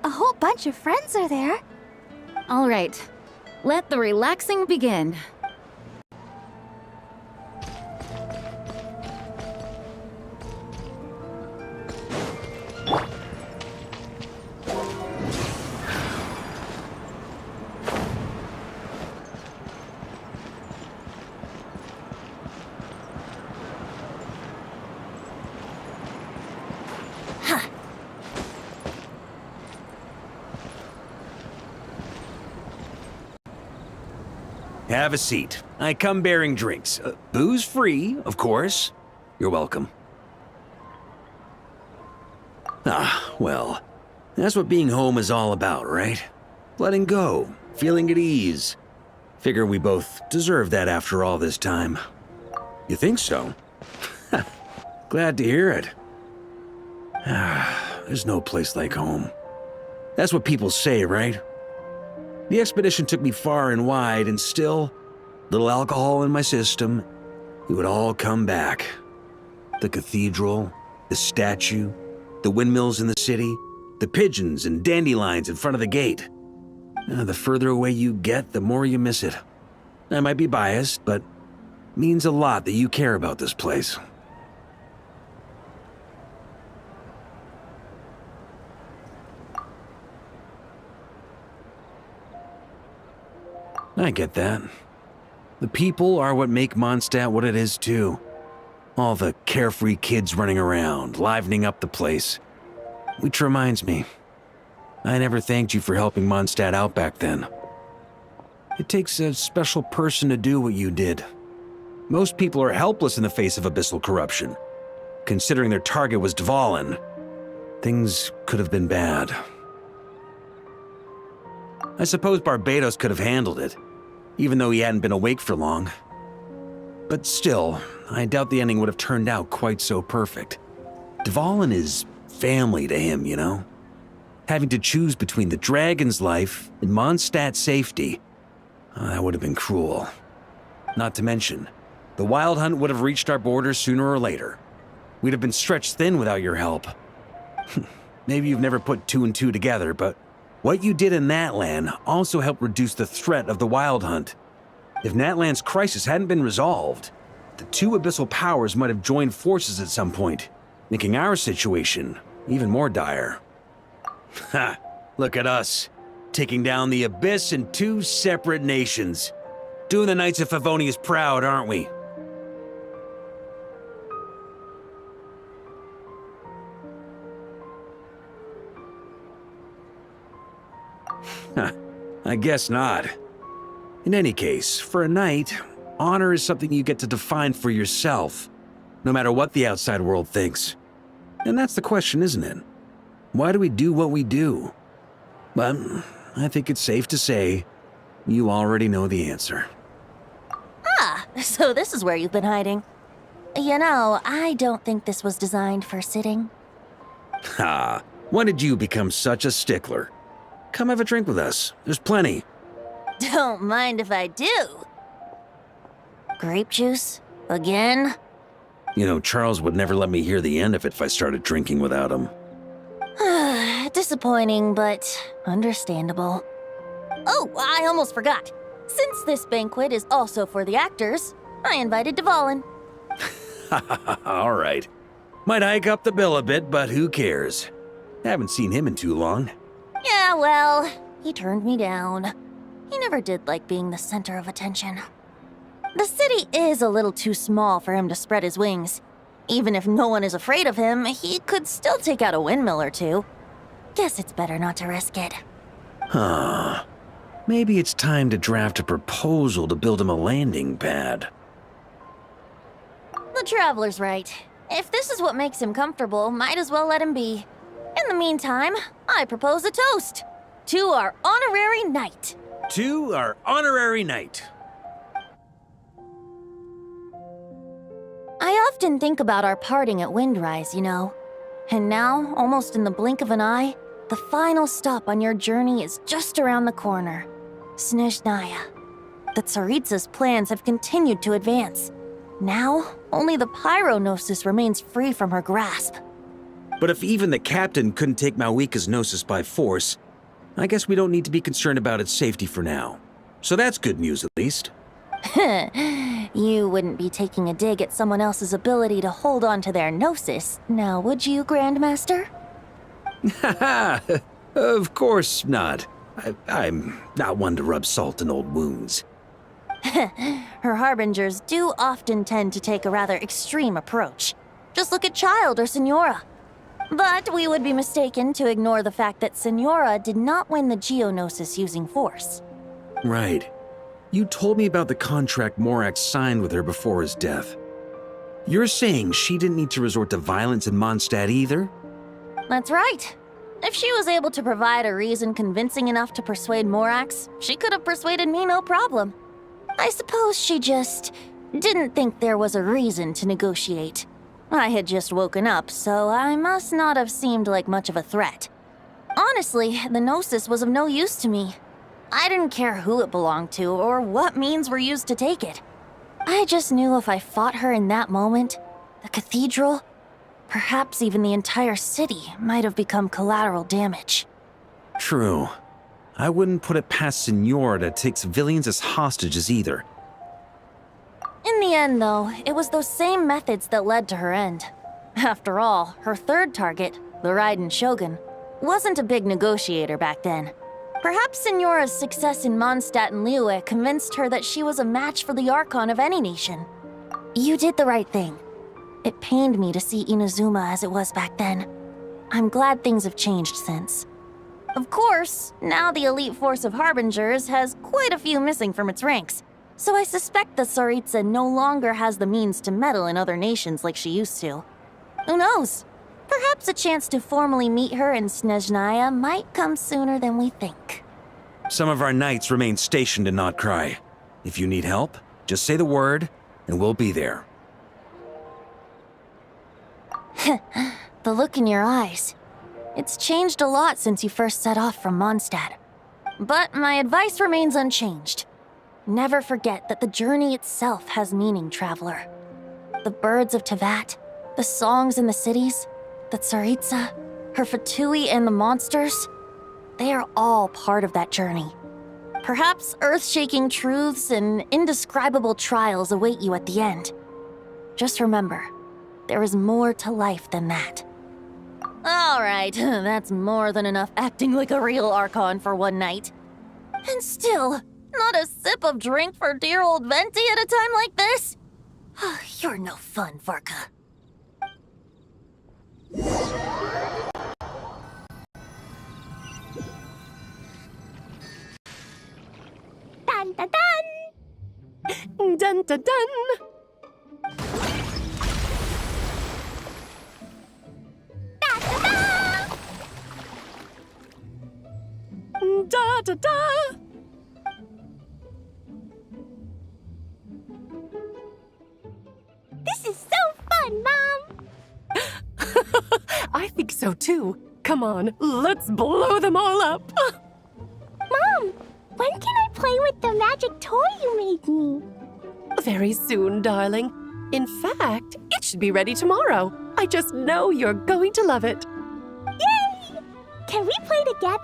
A whole bunch of friends are there. All right, let the relaxing begin. Have a seat. I come bearing drinks. Booze free, of course. You're welcome. Ah, well, that's what being home is all about, right? Letting go, feeling at ease. Figure we both deserve that after all this time. You think so? Glad to hear it. There's no place like home. That's what people say, right? The expedition took me far and wide, and still, little alcohol in my system, it would all come back. The cathedral, the statue, the windmills in the city, the pigeons and dandelions in front of the gate. The further away you get, the more you miss it. I might be biased, but it means a lot that you care about this place. I get that. The people are what make Mondstadt what it is, too. All the carefree kids running around, livening up the place. Which reminds me, I never thanked you for helping Mondstadt out back then. It takes a special person to do what you did. Most people are helpless in the face of abyssal corruption. Considering their target was Dvalin, things could have been bad. I suppose Barbados could have handled it, even though he hadn't been awake for long. But still, I doubt the ending would have turned out quite so perfect. Dvalin is family to him, you know? Having to choose between the dragon's life and Mondstadt's safety, that would have been cruel. Not to mention, the Wild Hunt would have reached our borders sooner or later. We'd have been stretched thin without your help. Maybe you've never put two and two together, but what you did in Natlan also helped reduce the threat of the Wild Hunt. If Natlan's crisis hadn't been resolved, the two abyssal powers might have joined forces at some point, making our situation even more dire. Ha! Look at us, taking down the Abyss in two separate nations. Doing the Knights of Favonius proud, aren't we? I guess not. In any case, for a knight, honor is something you get to define for yourself, no matter what the outside world thinks. And that's the question, isn't it? Why do we do what we do? But I think it's safe to say you already know the answer. Ah, so this is where you've been hiding. You know, I don't think this was designed for sitting. Ha! When did you become such a stickler? Come have a drink with us. There's plenty. Don't mind if I do. Grape juice? Again? You know, Charles would never let me hear the end of it if I started drinking without him. Disappointing, but understandable. Oh, I almost forgot. Since this banquet is also for the actors, I invited Dvalin. All right. Might hike up the bill a bit, but who cares? Haven't seen him in too long. Yeah, well, he turned me down. He never did like being the center of attention. The city is a little too small for him to spread his wings. Even if no one is afraid of him, he could still take out a windmill or two. Guess it's better not to risk it. Huh. Maybe it's time to draft a proposal to build him a landing pad. The Traveler's right. If this is what makes him comfortable, might as well let him be. In the meantime, I propose a toast to our honorary knight. To our honorary knight. I often think about our parting at Windrise, you know. And now, almost in the blink of an eye, the final stop on your journey is just around the corner. Snezhnaya. The Tsaritsa's plans have continued to advance. Now, only the Pyronosis remains free from her grasp. But if even the captain couldn't take Malwika's Gnosis by force, I guess we don't need to be concerned about its safety for now. So that's good news, at least. You wouldn't be taking a dig at someone else's ability to hold on to their Gnosis, now would you, Grandmaster? Haha! Of course not. I'm not one to rub salt in old wounds. Her harbingers do often tend to take a rather extreme approach. Just look at Child or Signora. But we would be mistaken to ignore the fact that Signora did not win the Geonosis using force. Right. You told me about the contract Morax signed with her before his death. You're saying she didn't need to resort to violence in Mondstadt either? That's right. If she was able to provide a reason convincing enough to persuade Morax, she could have persuaded me no problem. I suppose she just didn't think there was a reason to negotiate. I had just woken up, so I must not have seemed like much of a threat. Honestly, the Gnosis was of no use to me. I didn't care who it belonged to or what means were used to take it. I just knew if I fought her in that moment, the cathedral, perhaps even the entire city, might have become collateral damage. True. I wouldn't put it past Signora to take civilians as hostages either. In the end, though, it was those same methods that led to her end. After all, her third target, the Raiden Shogun, wasn't a big negotiator back then. Perhaps Signora's success in Mondstadt and Liyue convinced her that she was a match for the Archon of any nation. You did the right thing. It pained me to see Inazuma as it was back then. I'm glad things have changed since. Of course, now the elite force of Harbingers has quite a few missing from its ranks, So I suspect the Tsaritsa no longer has the means to meddle in other nations like she used to. Who knows? Perhaps a chance to formally meet her in Snezhnaya might come sooner than we think. Some of our knights remain stationed in Not-Cry. If you need help, just say the word, and we'll be there. The look in your eyes. It's changed a lot since you first set off from Mondstadt. But my advice remains unchanged. Never forget that the journey itself has meaning, traveler. The birds of Tevat, the songs in the cities, the Tsaritsa, her Fatui and the monsters, they are all part of that journey. Perhaps earth-shaking truths and indescribable trials await you at the end. Just remember, there is more to life than that. All right, that's more than enough acting like a real Archon for one night. And still, not a sip of drink for dear old Venti at a time like this? You're no fun, Varka. Dun dun dun! Dun dun dun! Da da da! This is so fun, Mom! I think so too. Come on, let's blow them all up. Mom, when can I play with the magic toy you made me? Very soon, darling. In fact, it should be ready tomorrow. I just know you're going to love it. Yay! Can we play together?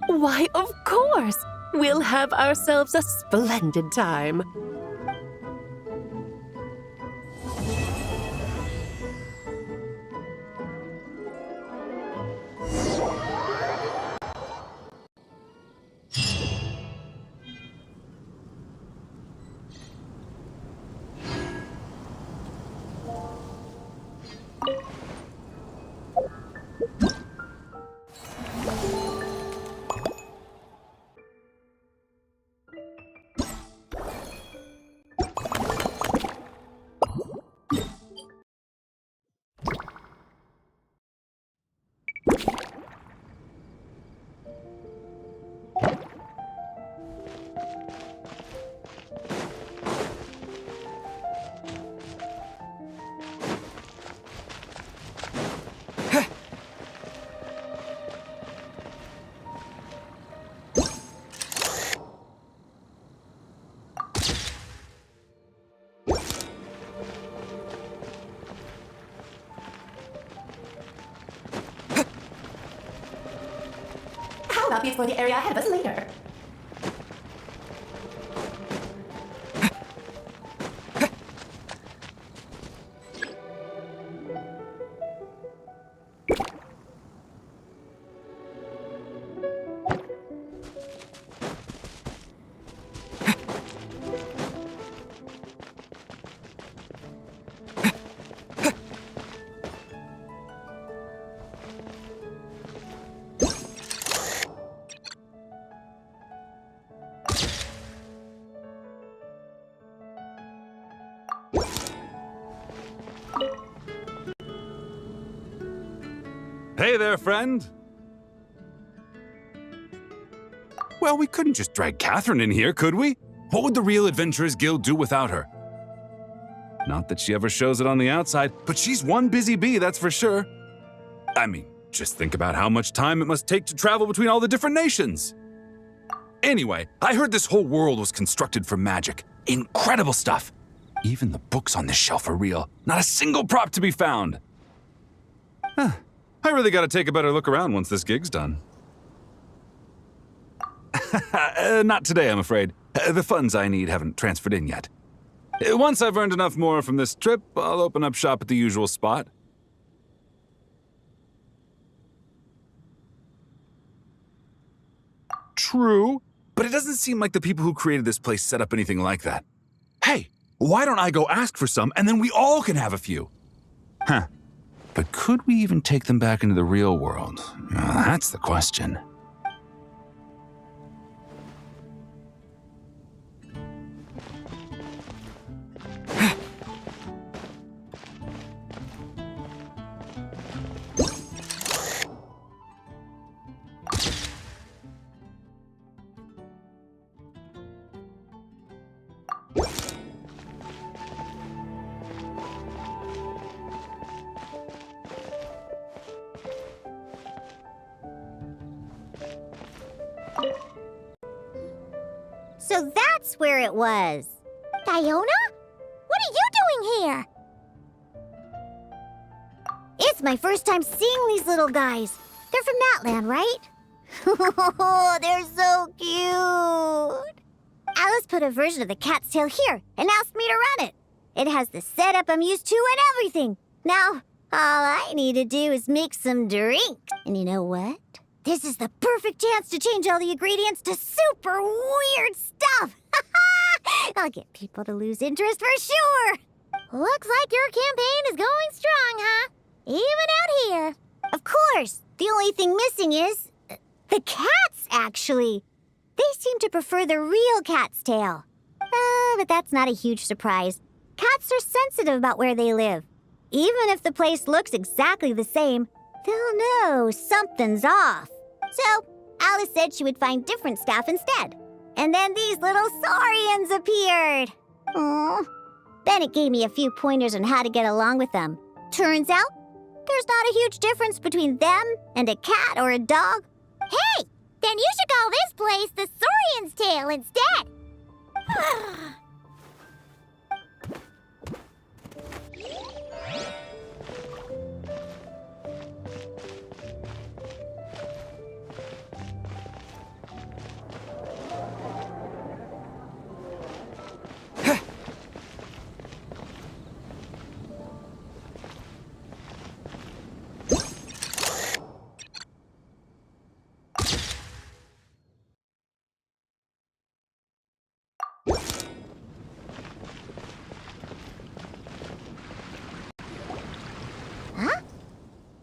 Why, of course! We'll have ourselves a splendid time. How about we explore the area ahead of us later? Hey there, friend. Well, we couldn't just drag Catherine in here, could we? What would the Real Adventurers Guild do without her? Not that she ever shows it on the outside, but she's one busy bee, that's for sure. I mean, just think about how much time it must take to travel between all the different nations. Anyway, I heard this whole world was constructed from magic. Incredible stuff. Even the books on this shelf are real. Not a single prop to be found. Huh. I really gotta take a better look around once this gig's done. Not today, I'm afraid. The funds I need haven't transferred in yet. Once I've earned enough more from this trip, I'll open up shop at the usual spot. True, but it doesn't seem like the people who created this place set up anything like that. Hey, why don't I go ask for some, and then we all can have a few? Huh. But could we even take them back into the real world? That's the question. So that's where it was. Diona? What are you doing here? It's my first time seeing these little guys. They're from that land, right? Oh, they're so cute. Alice put a version of the cat's tail here and asked me to run it. It has the setup I'm used to and everything. Now, all I need to do is make some drink. And you know what? This is the perfect chance to change all the ingredients to super weird stuff. I'll get people to lose interest for sure. Looks like your campaign is going strong, huh? Even out here. Of course. The only thing missing is the cats, actually. They seem to prefer the real cat's tail. But that's not a huge surprise. Cats are sensitive about where they live. Even if the place looks exactly the same, they'll know something's off. So, Alice said she would find different staff instead. And then these little saurians appeared. Aww. Bennett gave me a few pointers on how to get along with them. Turns out, there's not a huge difference between them and a cat or a dog. Hey! Then you should call this place the Saurian's Tail instead. Huh?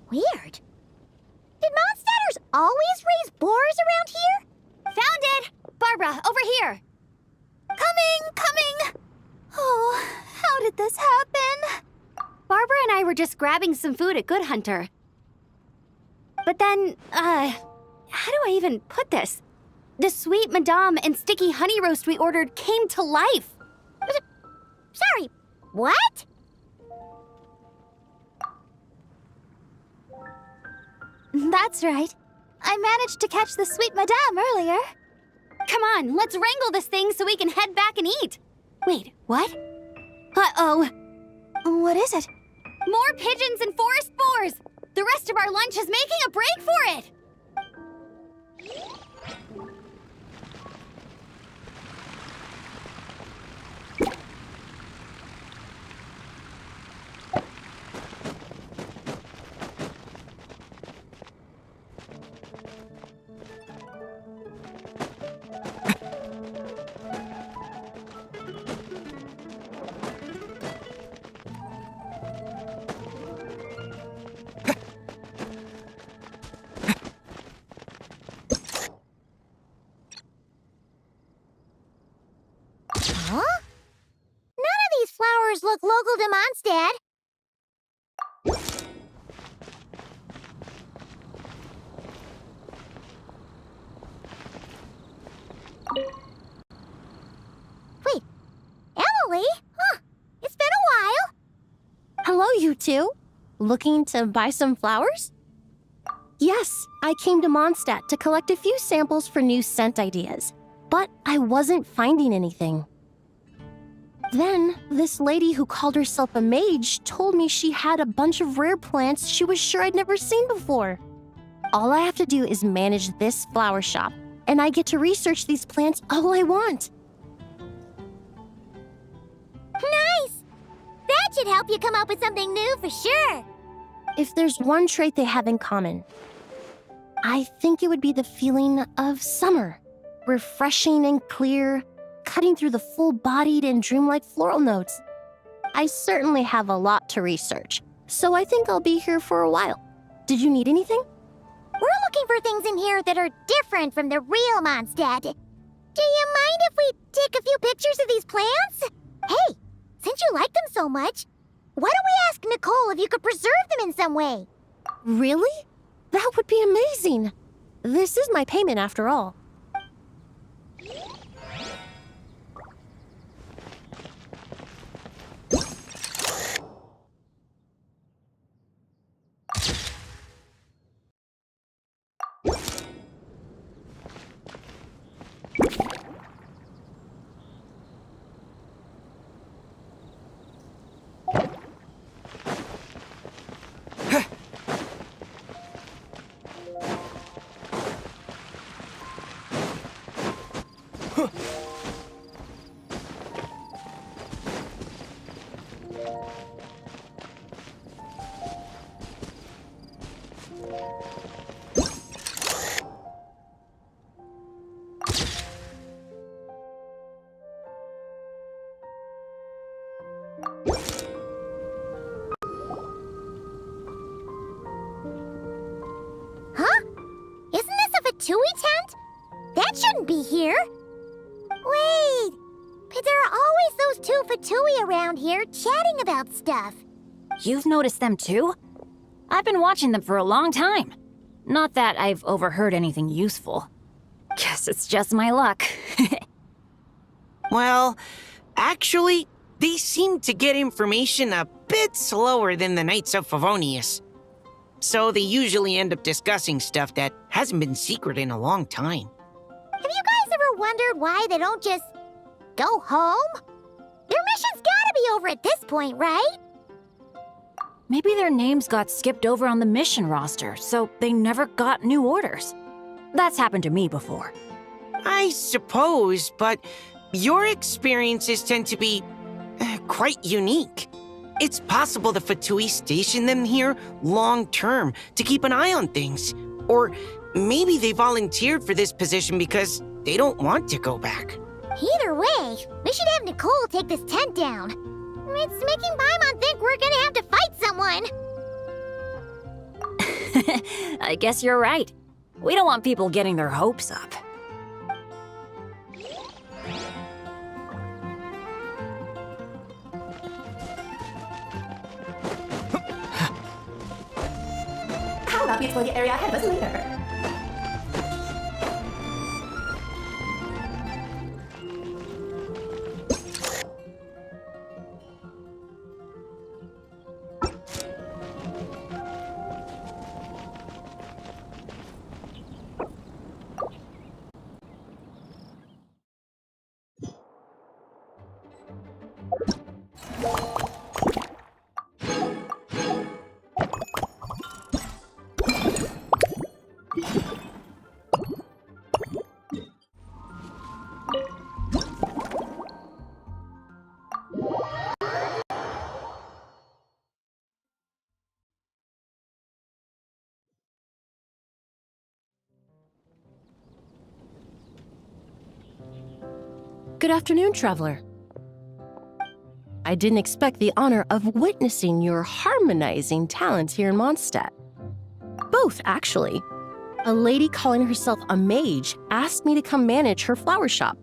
Weird. Did Mondstadters always raise boars around here? Found it! Barbara, over here! Coming! Oh, how did this happen? Barbara and I were just grabbing some food at Good Hunter. But then, how do I even put this? The sweet madame and sticky honey roast we ordered came to life. Sorry, what? That's right. I managed to catch the sweet madame earlier. Come on, let's wrangle this thing so we can head back and eat. Wait, what? Uh-oh. What is it? More pigeons and forest boars! The rest of our lunch is making a break for it! Huh? None of these flowers look local to Mondstadt. Wait, Emily? Huh, it's been a while. Hello, you two. Looking to buy some flowers? Yes, I came to Mondstadt to collect a few samples for new scent ideas, but I wasn't finding anything. Then, this lady who called herself a mage told me she had a bunch of rare plants she was sure I'd never seen before. All I have to do is manage this flower shop, and I get to research these plants all I want. Nice! That should help you come up with something new for sure. If there's one trait they have in common, I think it would be the feeling of summer. Refreshing and clear, cutting through the full-bodied and dreamlike floral notes. I certainly have a lot to research, so I think I'll be here for a while. Did you need anything? We're looking for things in here that are different from the real Mondstadt. Do you mind if we take a few pictures of these plants? Hey, since you like them so much, why don't we ask Nicole if you could preserve them in some way? Really? That would be amazing. This is my payment after all. Huh? Isn't this a Fatui tent? That shouldn't be here. Wait, but there are always those two Fatui around here chatting about stuff. You've noticed them too? I've been watching them for a long time. Not that I've overheard anything useful. Guess it's just my luck. Well, actually, they seem to get information a bit slower than the Knights of Favonius. So they usually end up discussing stuff that hasn't been secret in a long time. Have you guys ever wondered why they don't just go home? Their mission's gotta be over at this point, right? Maybe their names got skipped over on the mission roster, so they never got new orders. That's happened to me before. I suppose, but your experiences tend to be quite unique. It's possible the Fatui stationed them here long-term to keep an eye on things. Or maybe they volunteered for this position because they don't want to go back. Either way, we should have Nicole take this tent down. It's making Paimon think we're gonna have to fight someone. I guess you're right. We don't want people getting their hopes up. How about we explore the area ahead of us later? Good afternoon, traveler. I didn't expect the honor of witnessing your harmonizing talents here in Mondstadt. Both, actually. A lady calling herself a mage asked me to come manage her flower shop.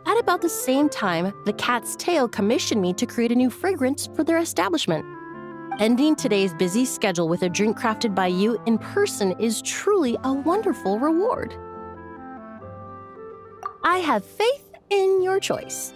At about the same time, the Cat's Tail commissioned me to create a new fragrance for their establishment. Ending today's busy schedule with a drink crafted by you in person is truly a wonderful reward. I have faith in your choice.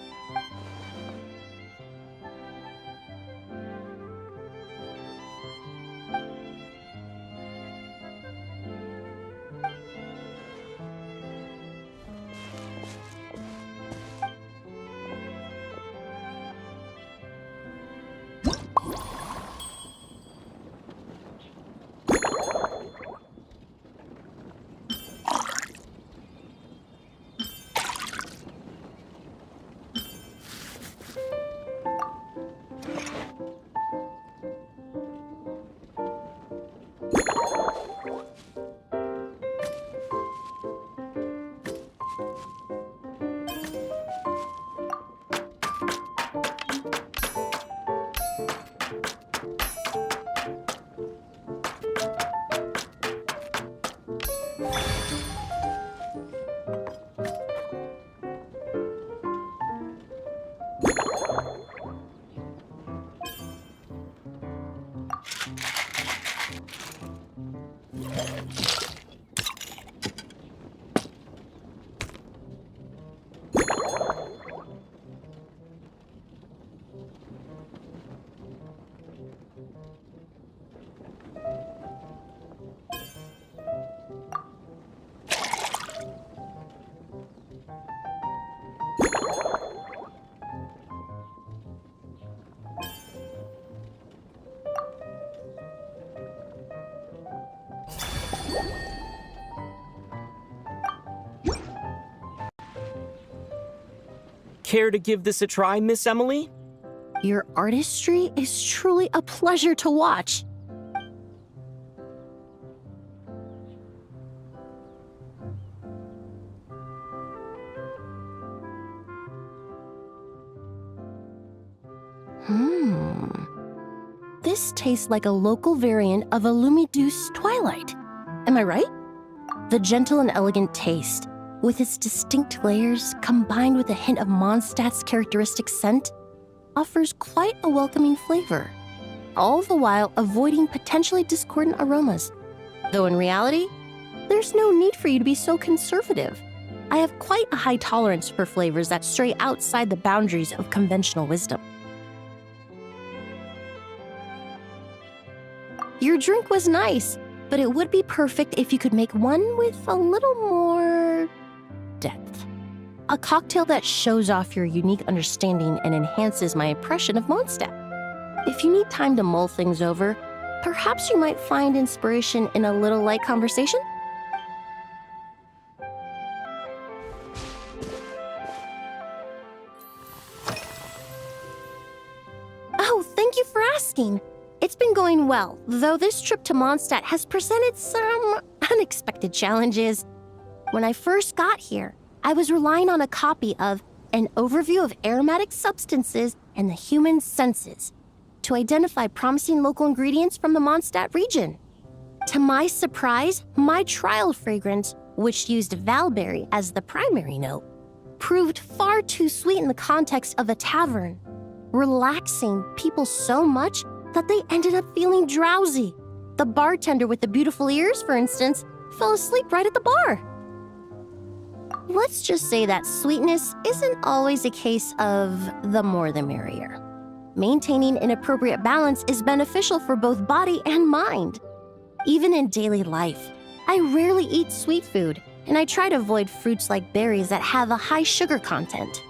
Care to give this a try, Miss Emily? Your artistry is truly a pleasure to watch. This tastes like a local variant of a Lumideuse Twilight. Am I right? The gentle and elegant taste, with its distinct layers combined with a hint of Mondstadt's characteristic scent, offers quite a welcoming flavor, all the while avoiding potentially discordant aromas. Though in reality, there's no need for you to be so conservative. I have quite a high tolerance for flavors that stray outside the boundaries of conventional wisdom. Your drink was nice, but it would be perfect if you could make one with a little more depth. A cocktail that shows off your unique understanding and enhances my impression of Mondstadt. If you need time to mull things over, perhaps you might find inspiration in a little light conversation? Oh, thank you for asking. It's been going well, though this trip to Mondstadt has presented some unexpected challenges. When I first got here, I was relying on a copy of An Overview of Aromatic Substances and the Human Senses to identify promising local ingredients from the Mondstadt region. To my surprise, my trial fragrance, which used valberry as the primary note, proved far too sweet in the context of a tavern, relaxing people so much that they ended up feeling drowsy. The bartender with the beautiful ears, for instance, fell asleep right at the bar. Let's just say that sweetness isn't always a case of the more the merrier. Maintaining an appropriate balance is beneficial for both body and mind. Even in daily life, I rarely eat sweet food, and I try to avoid fruits like berries that have a high sugar content.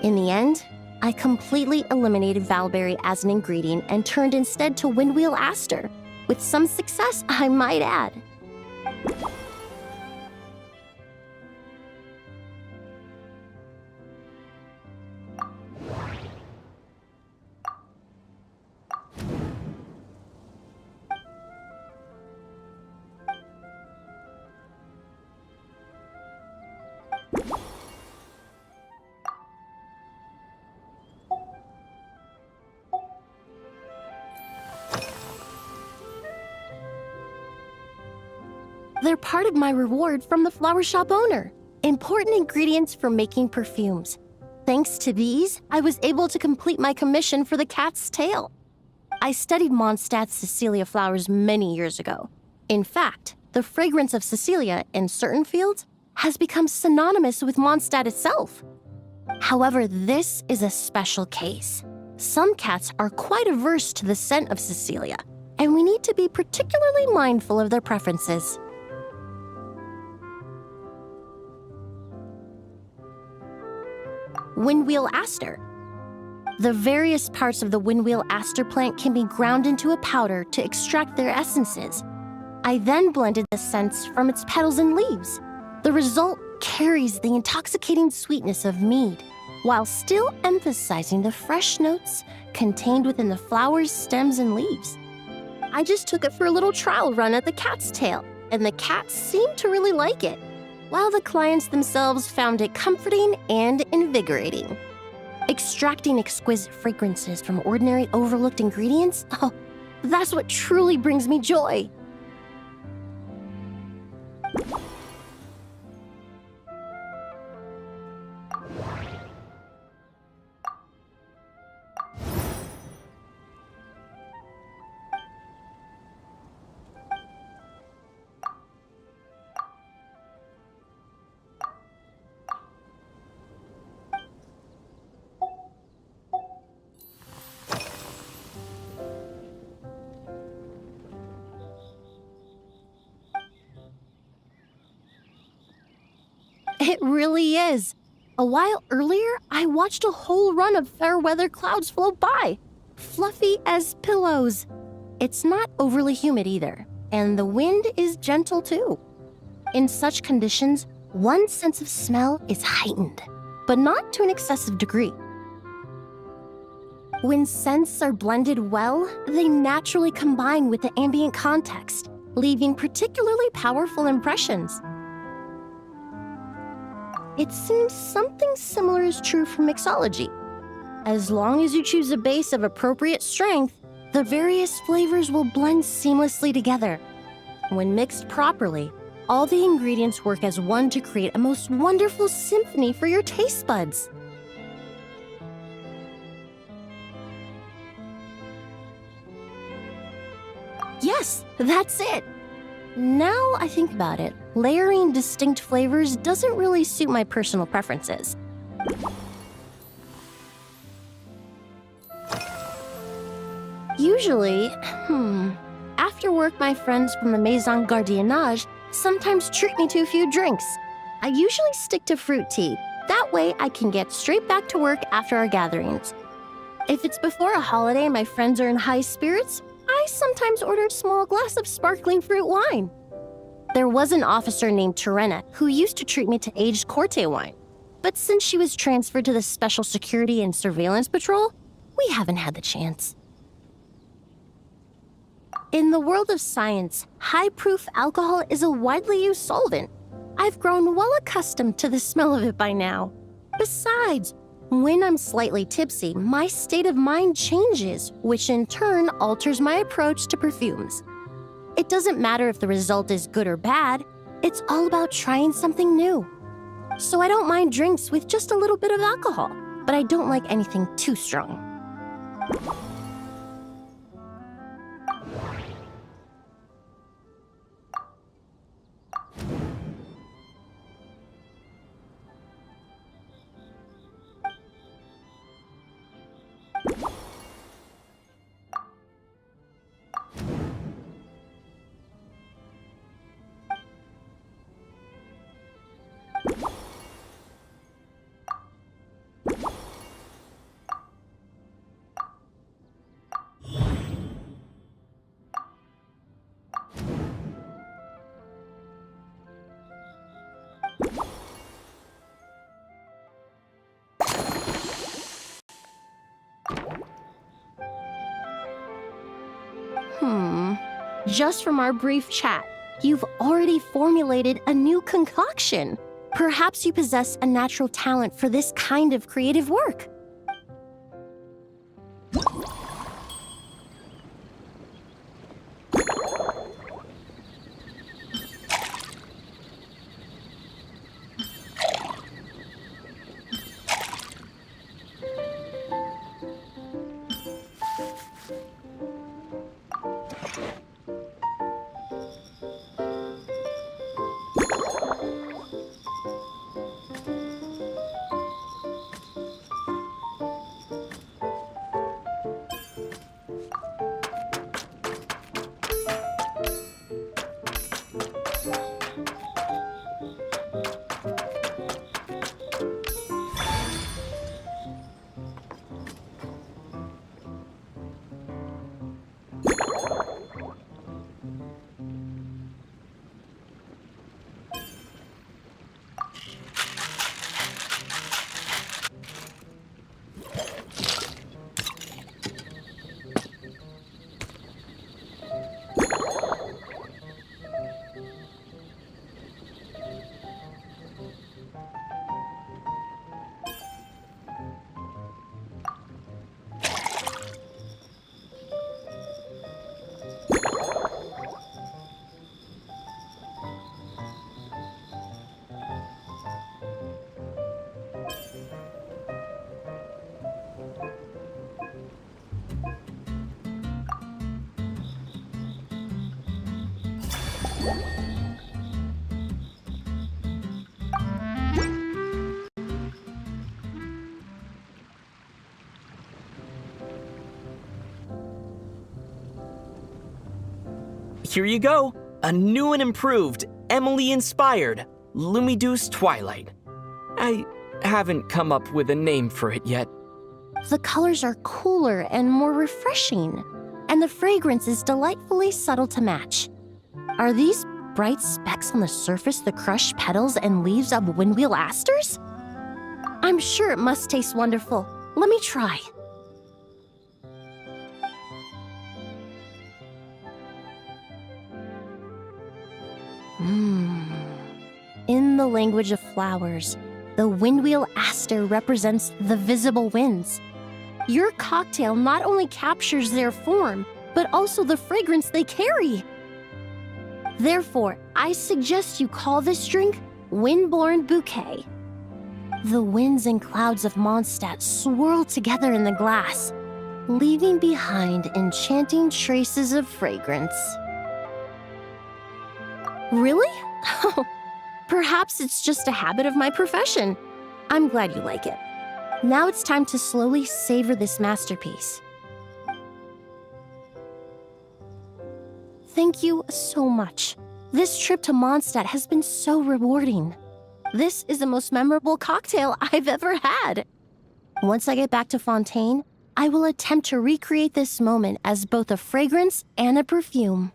In the end, I completely eliminated valberry as an ingredient and turned instead to windwheel aster, with some success, I might add. They're part of my reward from the flower shop owner. Important ingredients for making perfumes. Thanks to these, I was able to complete my commission for the cat's tail. I studied Mondstadt's Cecilia flowers many years ago. In fact, the fragrance of Cecilia in certain fields has become synonymous with Mondstadt itself. However, this is a special case. Some cats are quite averse to the scent of Cecilia, and we need to be particularly mindful of their preferences. Windwheel aster. The various parts of the windwheel aster plant can be ground into a powder to extract their essences. I then blended the scents from its petals and leaves. The result carries the intoxicating sweetness of mead, while still emphasizing the fresh notes contained within the flowers, stems, and leaves. I just took it for a little trial run at the cat's tail, and the cats seemed to really like it, while the clients themselves found it comforting and invigorating. Extracting exquisite fragrances from ordinary overlooked ingredients, oh, that's what truly brings me joy. It really is. A while earlier, I watched a whole run of fair weather clouds float by, fluffy as pillows. It's not overly humid either, and the wind is gentle too. In such conditions, one sense of smell is heightened. but not to an excessive degree. When scents are blended well, they naturally combine with the ambient context, leaving particularly powerful impressions. It seems something similar is true for mixology. As long as you choose a base of appropriate strength, the various flavors will blend seamlessly together. When mixed properly, all the ingredients work as one to create a most wonderful symphony for your taste buds. Yes, that's it. Now I think about it, layering distinct flavors doesn't really suit my personal preferences. Usually, after work my friends from the Maison Gardiennage sometimes treat me to a few drinks. I usually stick to fruit tea. That way I can get straight back to work after our gatherings. If it's before a holiday and my friends are in high spirits, I sometimes order a small glass of sparkling fruit wine. There was an officer named Terena who used to treat me to aged Corte wine. But since she was transferred to the Special Security and Surveillance Patrol, we haven't had the chance. In the world of science, high-proof alcohol is a widely used solvent. I've grown well accustomed to the smell of it by now. Besides, when I'm slightly tipsy, my state of mind changes, which in turn alters my approach to perfumes. It doesn't matter if the result is good or bad, it's all about trying something new. So I don't mind drinks with just a little bit of alcohol, but I don't like anything too strong. Just from our brief chat, you've already formulated a new concoction. Perhaps you possess a natural talent for this kind of creative work. Here you go. A new and improved, Emily-inspired Lumideuse Twilight. I haven't come up with a name for it yet. The colors are cooler and more refreshing, and the fragrance is delightfully subtle to match. Are these bright specks on the surface the crushed petals and leaves of windwheel asters? I'm sure it must taste wonderful. Let me try. In the language of flowers, the windwheel aster represents the visible winds. Your cocktail not only captures their form, but also the fragrance they carry. Therefore, I suggest you call this drink Windborne Bouquet. The winds and clouds of Mondstadt swirl together in the glass, leaving behind enchanting traces of fragrance. Really? Perhaps it's just a habit of my profession. I'm glad you like it. Now it's time to slowly savor this masterpiece. Thank you so much. This trip to Mondstadt has been so rewarding. This is the most memorable cocktail I've ever had. Once I get back to Fontaine, I will attempt to recreate this moment as both a fragrance and a perfume.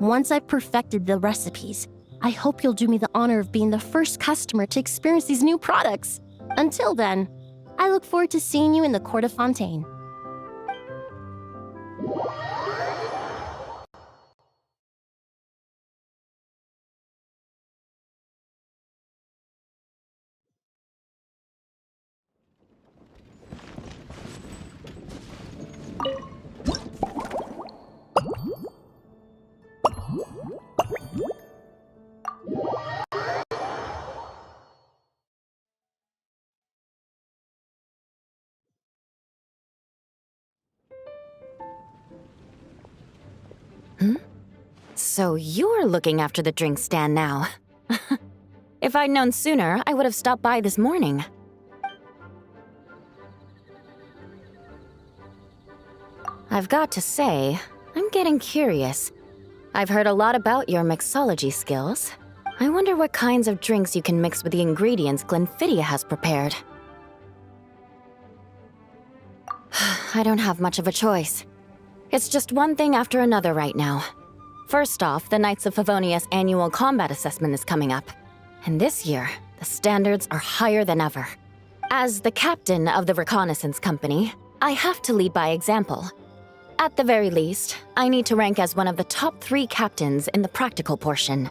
Once I've perfected the recipes, I hope you'll do me the honor of being the first customer to experience these new products. Until then, I look forward to seeing you in the Court of Fontaine. So you're looking after the drink stand now. If I'd known sooner, I would have stopped by this morning. I've got to say, I'm getting curious. I've heard a lot about your mixology skills. I wonder what kinds of drinks you can mix with the ingredients Glenfiddich has prepared. I don't have much of a choice. It's just one thing after another right now. First off, the Knights of Favonius annual combat assessment is coming up. And this year, the standards are higher than ever. As the captain of the reconnaissance company, I have to lead by example. At the very least, I need to rank as one of the top 3 captains in the practical portion.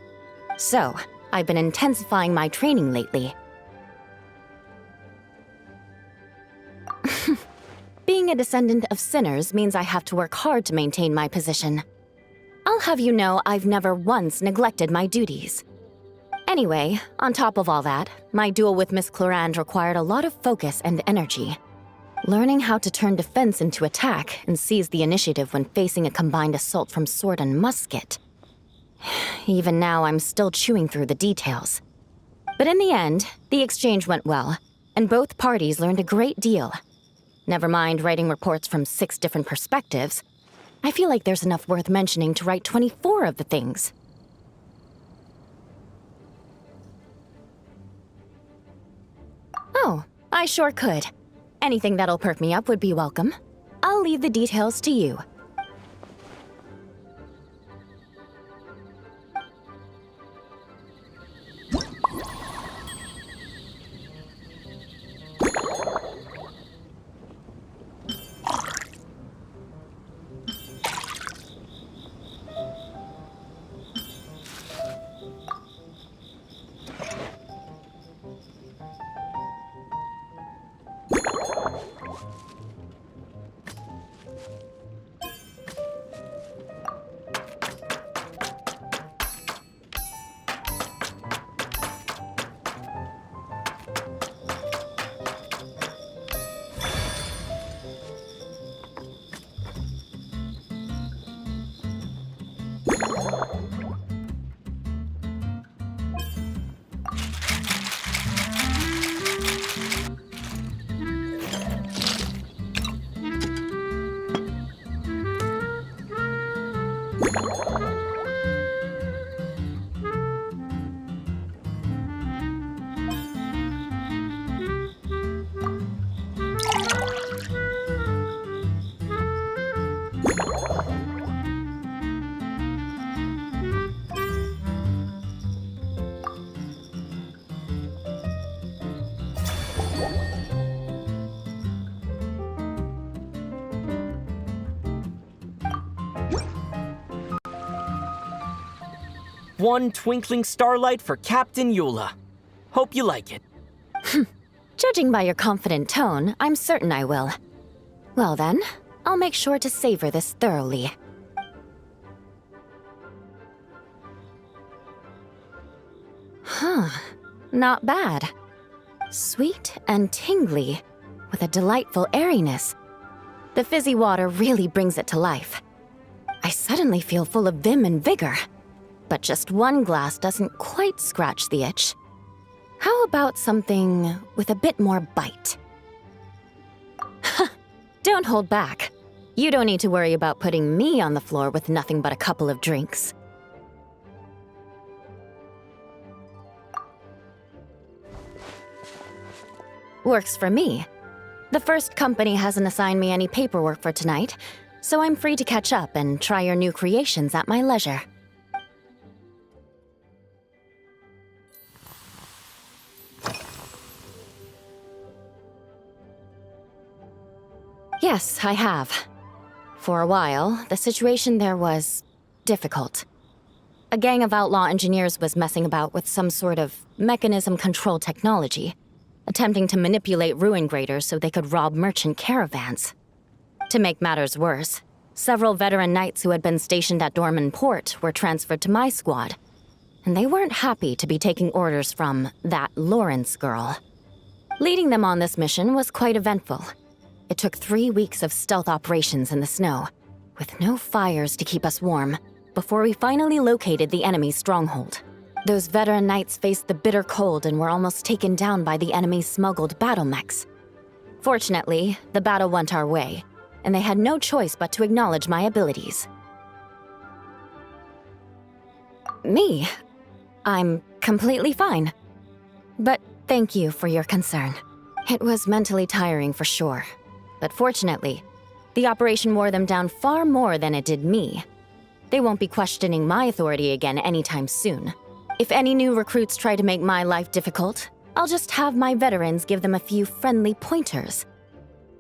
So, I've been intensifying my training lately. Being a descendant of sinners means I have to work hard to maintain my position. I'll have you know I've never once neglected my duties. Anyway, on top of all that, my duel with Miss Clorand required a lot of focus and energy. Learning how to turn defense into attack and seize the initiative when facing a combined assault from sword and musket. Even now, I'm still chewing through the details. But in the end, the exchange went well, and both parties learned a great deal. Never mind writing reports from 6 different perspectives, I feel like there's enough worth mentioning to write 24 of the things. Oh, I sure could. Anything that'll perk me up would be welcome. I'll leave the details to you. One twinkling starlight for Captain Eula. Hope you like it. Judging by your confident tone, I'm certain I will. Well then, I'll make sure to savor this thoroughly. Huh, not bad. Sweet and tingly, with a delightful airiness. The fizzy water really brings it to life. I suddenly feel full of vim and vigor. But just one glass doesn't quite scratch the itch. How about something with a bit more bite? Don't hold back. You don't need to worry about putting me on the floor with nothing but a couple of drinks. Works for me. The first company hasn't assigned me any paperwork for tonight, so I'm free to catch up and try your new creations at my leisure. Yes, I have. For a while, the situation there was difficult. A gang of outlaw engineers was messing about with some sort of mechanism control technology, attempting to manipulate ruin graders so they could rob merchant caravans. To make matters worse, several veteran knights who had been stationed at Dorman Port were transferred to my squad, and they weren't happy to be taking orders from that Lawrence girl. Leading them on this mission was quite eventful. It took 3 weeks of stealth operations in the snow, with no fires to keep us warm, before we finally located the enemy's stronghold. Those veteran knights faced the bitter cold and were almost taken down by the enemy's smuggled battle mechs. Fortunately, the battle went our way, and they had no choice but to acknowledge my abilities. Me? I'm completely fine. But thank you for your concern. It was mentally tiring for sure. But fortunately, the operation wore them down far more than it did me. They won't be questioning my authority again anytime soon. If any new recruits try to make my life difficult, I'll just have my veterans give them a few friendly pointers.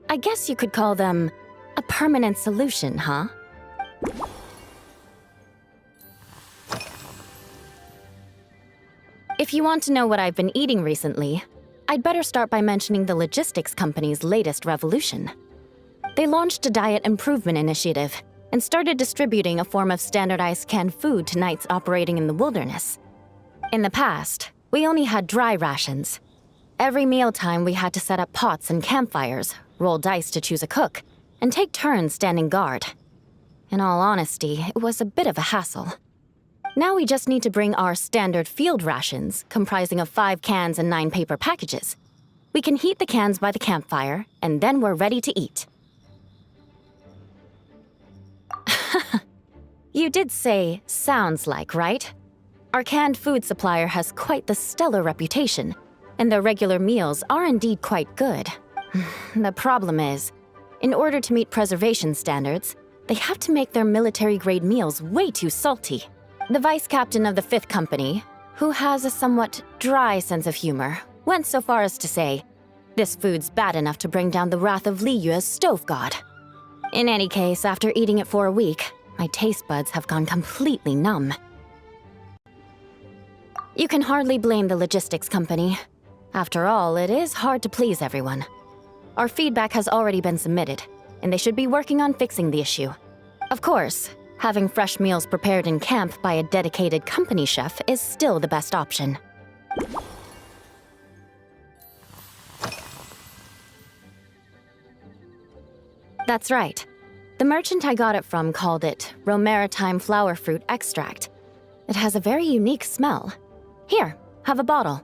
I guess you could call them a permanent solution, huh? If you want to know what I've been eating recently, I'd better start by mentioning the logistics company's latest revolution. They launched a diet improvement initiative and started distributing a form of standardized canned food to knights operating in the wilderness. In the past, we only had dry rations. Every mealtime we had to set up pots and campfires, roll dice to choose a cook, and take turns standing guard. In all honesty, it was a bit of a hassle. Now we just need to bring our standard field rations, comprising of 5 cans and 9 paper packages. We can heat the cans by the campfire, and then we're ready to eat. You did say, sounds like, right? Our canned food supplier has quite the stellar reputation, and their regular meals are indeed quite good. The problem is, in order to meet preservation standards, they have to make their military-grade meals way too salty. The vice captain of the 5th Company, who has a somewhat dry sense of humor, went so far as to say, this food's bad enough to bring down the wrath of Li Yue's stove god. In any case, after eating it for a week, my taste buds have gone completely numb. You can hardly blame the logistics company. After all, it is hard to please everyone. Our feedback has already been submitted, and they should be working on fixing the issue. Of course, having fresh meals prepared in camp by a dedicated company chef is still the best option. That's right. The merchant I got it from called it Romaritime flower fruit extract. It has a very unique smell. Here, have a bottle.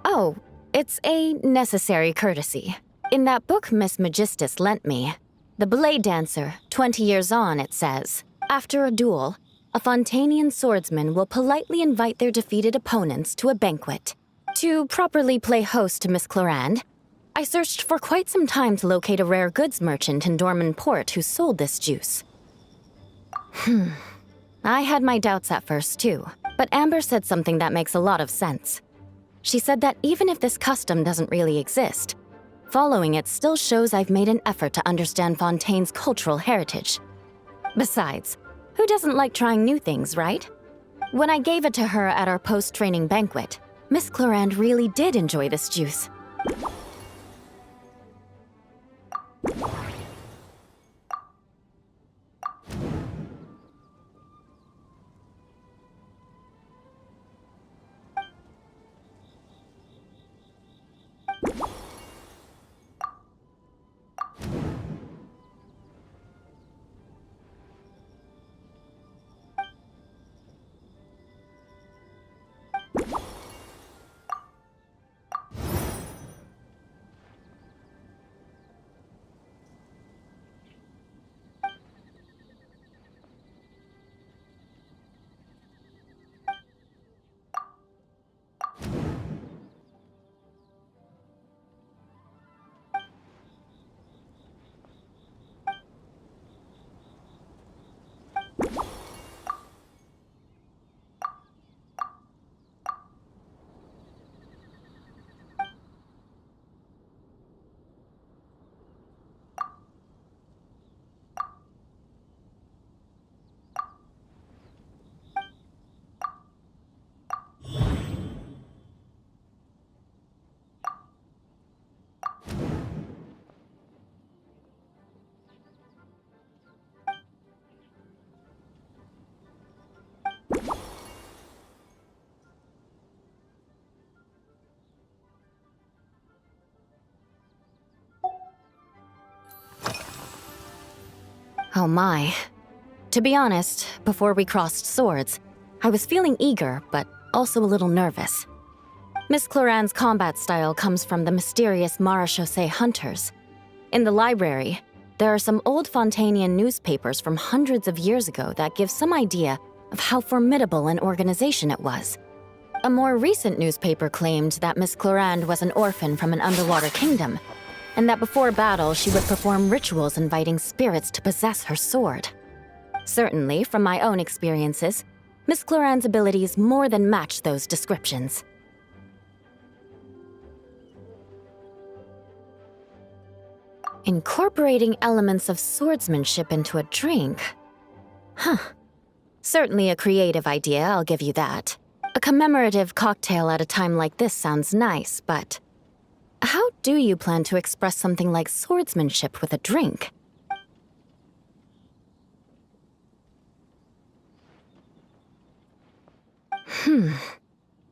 Oh, it's a necessary courtesy. In that book Miss Magistus lent me, The Blade Dancer, 20 Years On, it says, after a duel, a Fontanian swordsman will politely invite their defeated opponents to a banquet. To properly play host to Miss Clorand, I searched for quite some time to locate a rare goods merchant in Dorman Port who sold this juice. I had my doubts at first, too, but Amber said something that makes a lot of sense. She said that even if this custom doesn't really exist, following it still shows I've made an effort to understand Fontaine's cultural heritage. Besides, who doesn't like trying new things, right? When I gave it to her at our post-training banquet, Miss Clorand really did enjoy this juice. Oh my. To be honest, before we crossed swords, I was feeling eager, but also a little nervous. Miss Clorand's combat style comes from the mysterious Marechaussee hunters. In the library, there are some old Fontainian newspapers from hundreds of years ago that give some idea of how formidable an organization it was. A more recent newspaper claimed that Miss Clorand was an orphan from an underwater kingdom, and that before battle she would perform rituals inviting spirits to possess her sword. Certainly, from my own experiences, Miss Clorand's abilities more than match those descriptions. Incorporating elements of swordsmanship into a drink? Huh. Certainly a creative idea, I'll give you that. A commemorative cocktail at a time like this sounds nice, but how do you plan to express something like swordsmanship with a drink?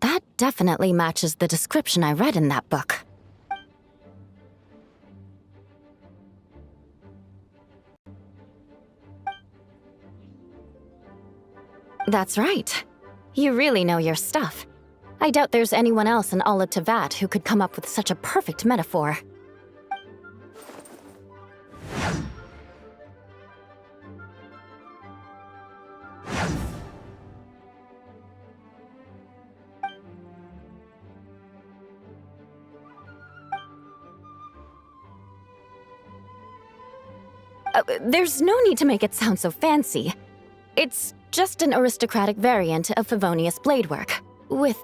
That definitely matches the description I read in that book. That's right. You really know your stuff. I doubt there's anyone else in all of Tevat who could come up with such a perfect metaphor. There's no need to make it sound so fancy. It's just an aristocratic variant of Favonius bladework, with...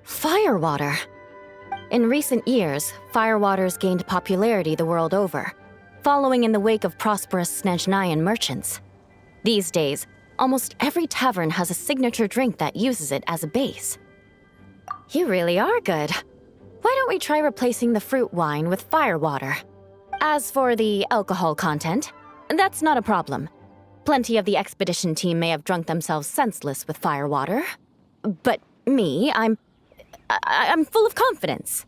Firewater. In recent years, firewaters gained popularity the world over, following in the wake of prosperous Snezhnayan merchants. These days, almost every tavern has a signature drink that uses it as a base. You really are good. Why don't we try replacing the fruit wine with firewater? As for the alcohol content, that's not a problem. Plenty of the expedition team may have drunk themselves senseless with firewater. But me, I'm full of confidence.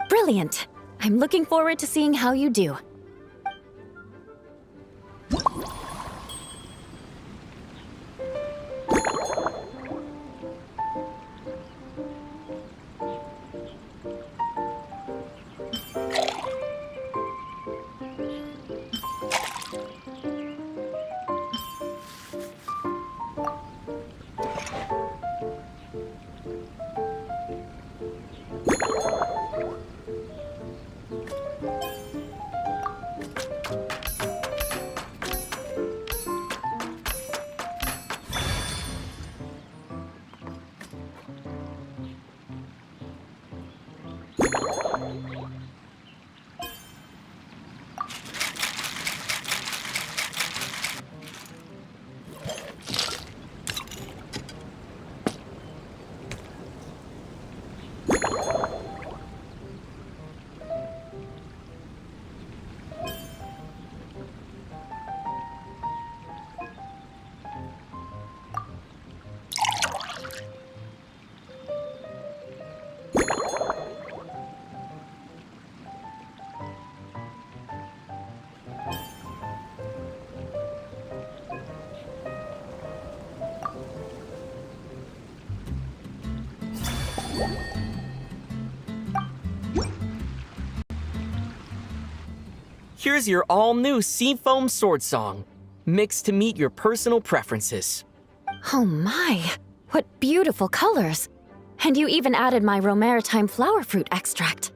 Brilliant! I'm looking forward to seeing how you do. Here's your all-new Seafoam Sword Song, mixed to meet your personal preferences. Oh my, what beautiful colors. And you even added my romaritime flower fruit extract.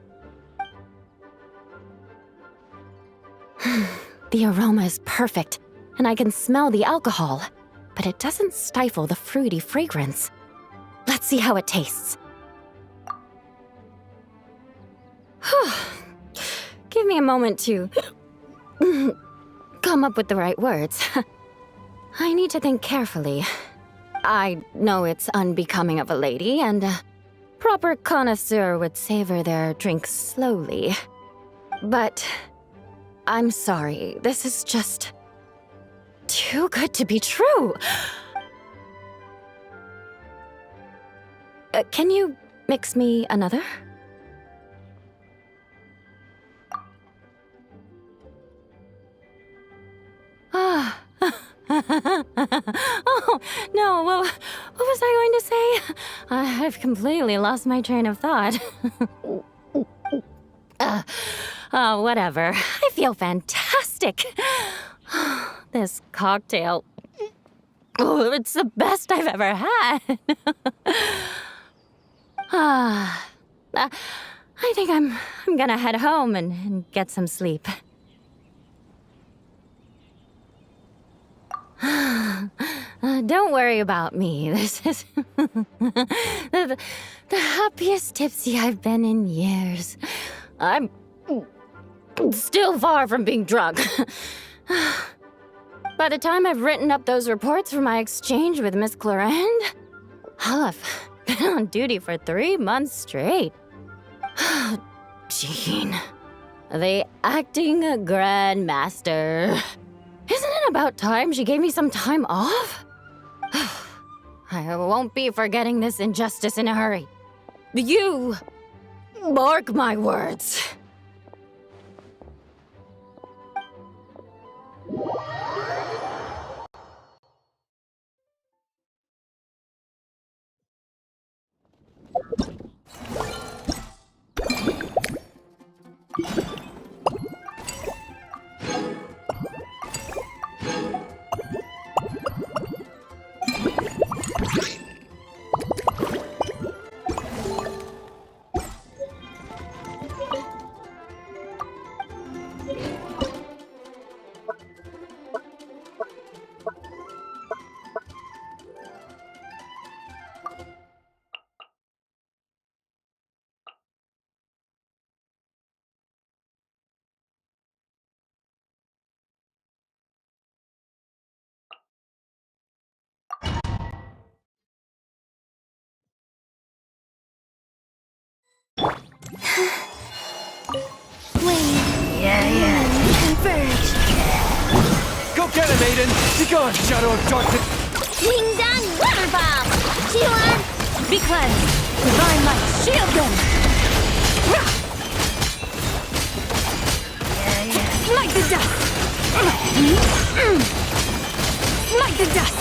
The aroma is perfect, and I can smell the alcohol, but it doesn't stifle the fruity fragrance. Let's see how it tastes. Give me a moment to come up with the right words. I need to think carefully. I know it's unbecoming of a lady, and a proper connoisseur would savor their drink slowly. But I'm sorry, this is just too good to be true. Can you mix me another? Ah. Oh, no, what was I going to say? I've completely lost my train of thought. Whatever. I feel fantastic. This cocktail, it's the best I've ever had. I think I'm gonna head home and get some sleep. Don't worry about me. This is the happiest tipsy I've been in years. I'm still far from being drunk. By the time I've written up those reports for my exchange with Miss Clarend, I'll have been on duty for 3 months straight. Jean, the acting Grand Master. Isn't it about time she gave me some time off? I won't be forgetting this injustice in a hurry. You mark my words. Go get him, Aiden! Be gone, Shadow of Darkness! Ding dong, water bomb! T1, be cleansed! Divine light, shield them! Smite the dust! Smite the dust!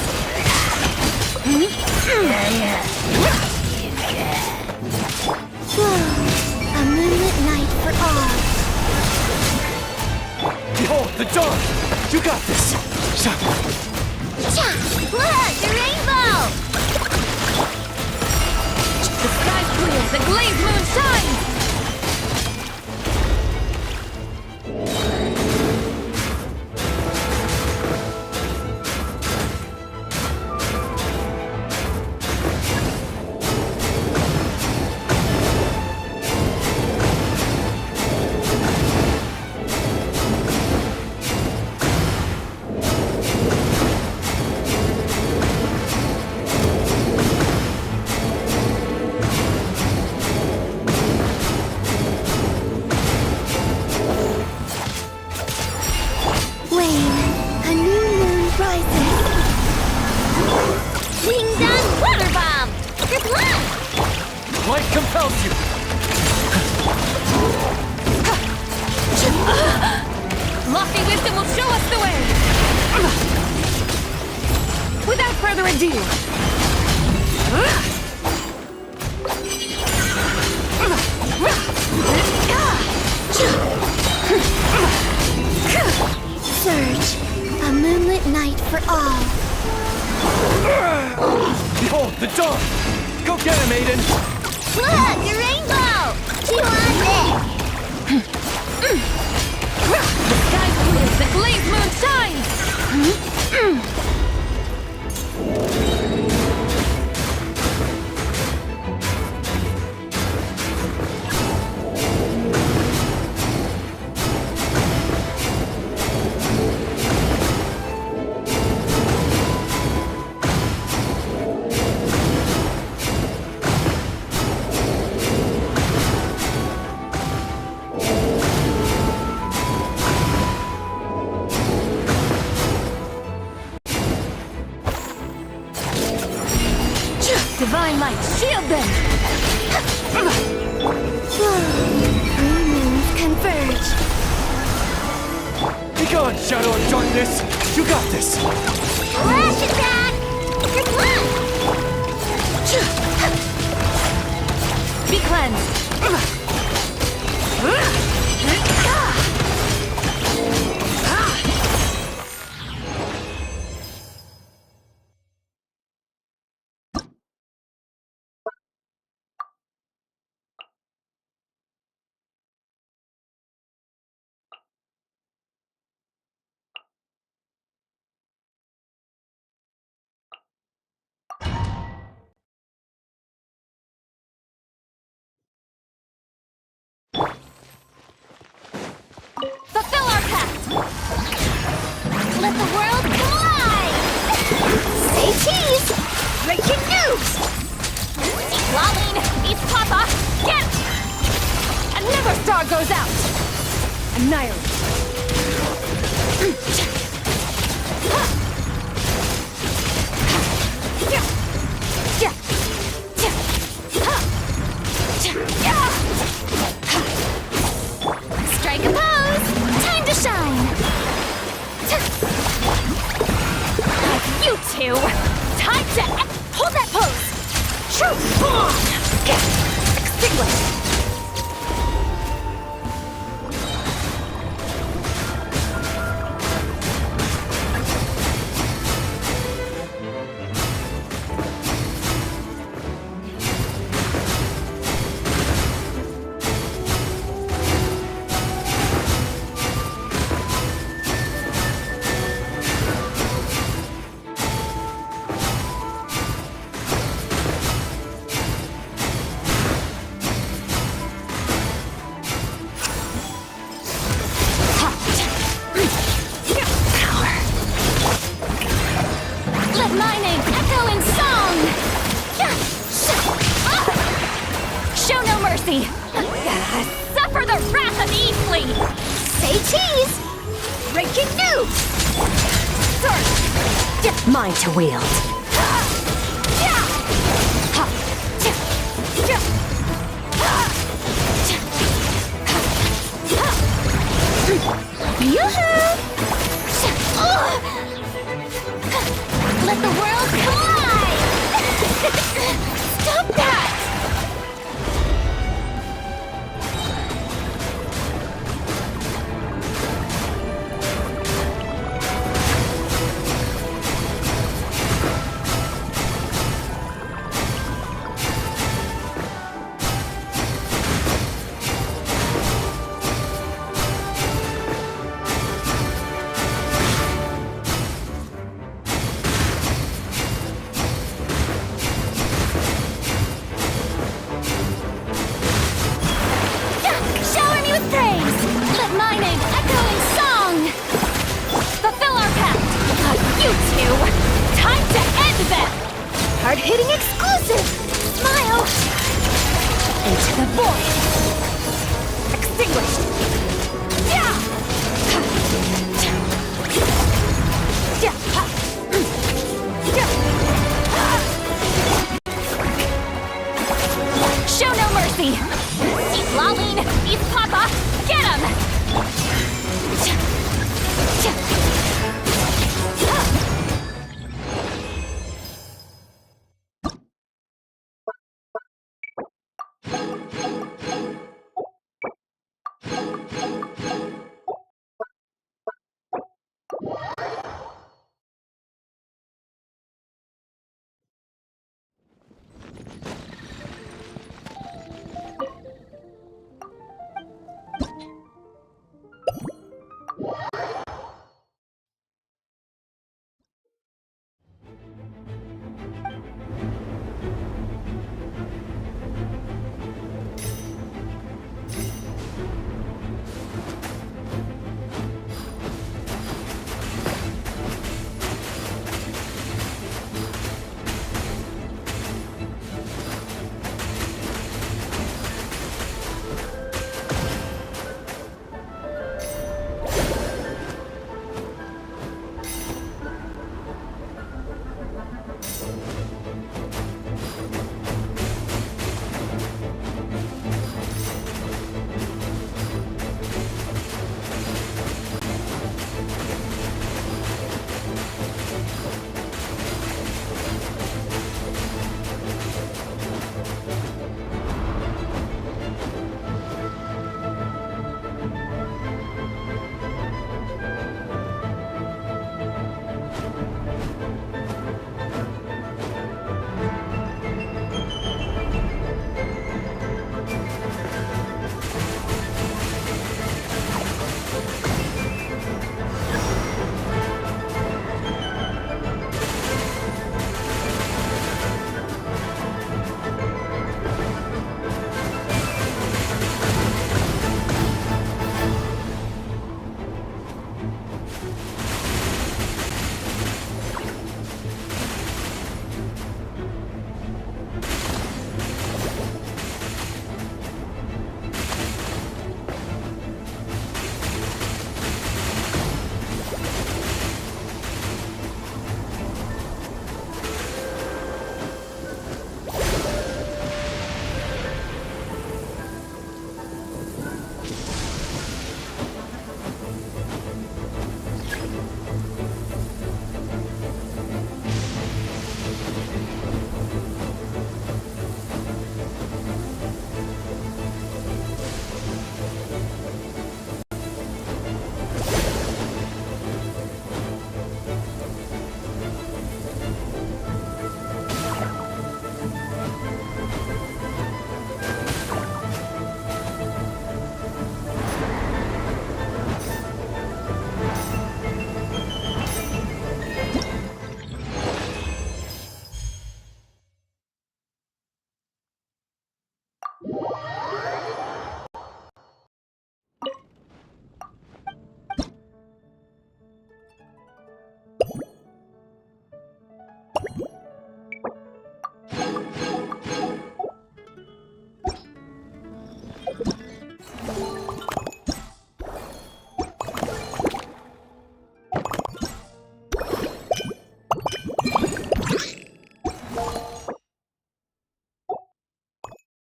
A moonlit night for all. Behold, the dawn! You got this! Cha! Look, the rainbow! The sky's clear, the glazed moon shines! compels you! Lofty wisdom will show us the way! Without further ado, Surge, a moonlit night for all. Behold, the dawn! Go get him, Aiden! Look, a rainbow! Chew on this! the sky's blue, the glaze moon shines! Divine light, shield them! Three moons converge. Be gone, shadow of darkness! You got this! Flash attack! You're blocked! Be cleansed! Fulfill our pact! Let the world collide! Say cheese! Breaking news! Eat Lolene! Eat Papa! Get! Another star goes out! Annihilate! Strike a pose! Time to shine! You two! Time to hold that pose! True form! Extinguish! Let my name echo in song! Show no mercy! Suffer the wrath of Eastly! Say cheese! Breaking news! Mine to wield. Yoo-hoo! Let the world collide! Stop that! Shower me with praise! Let my name echo in song! Fulfill our pact! You two! Time to end them! Hard-hitting exclusive! Smile! Into the void! Extinguished! Show no heavy. See Laline, he's Papa, get him!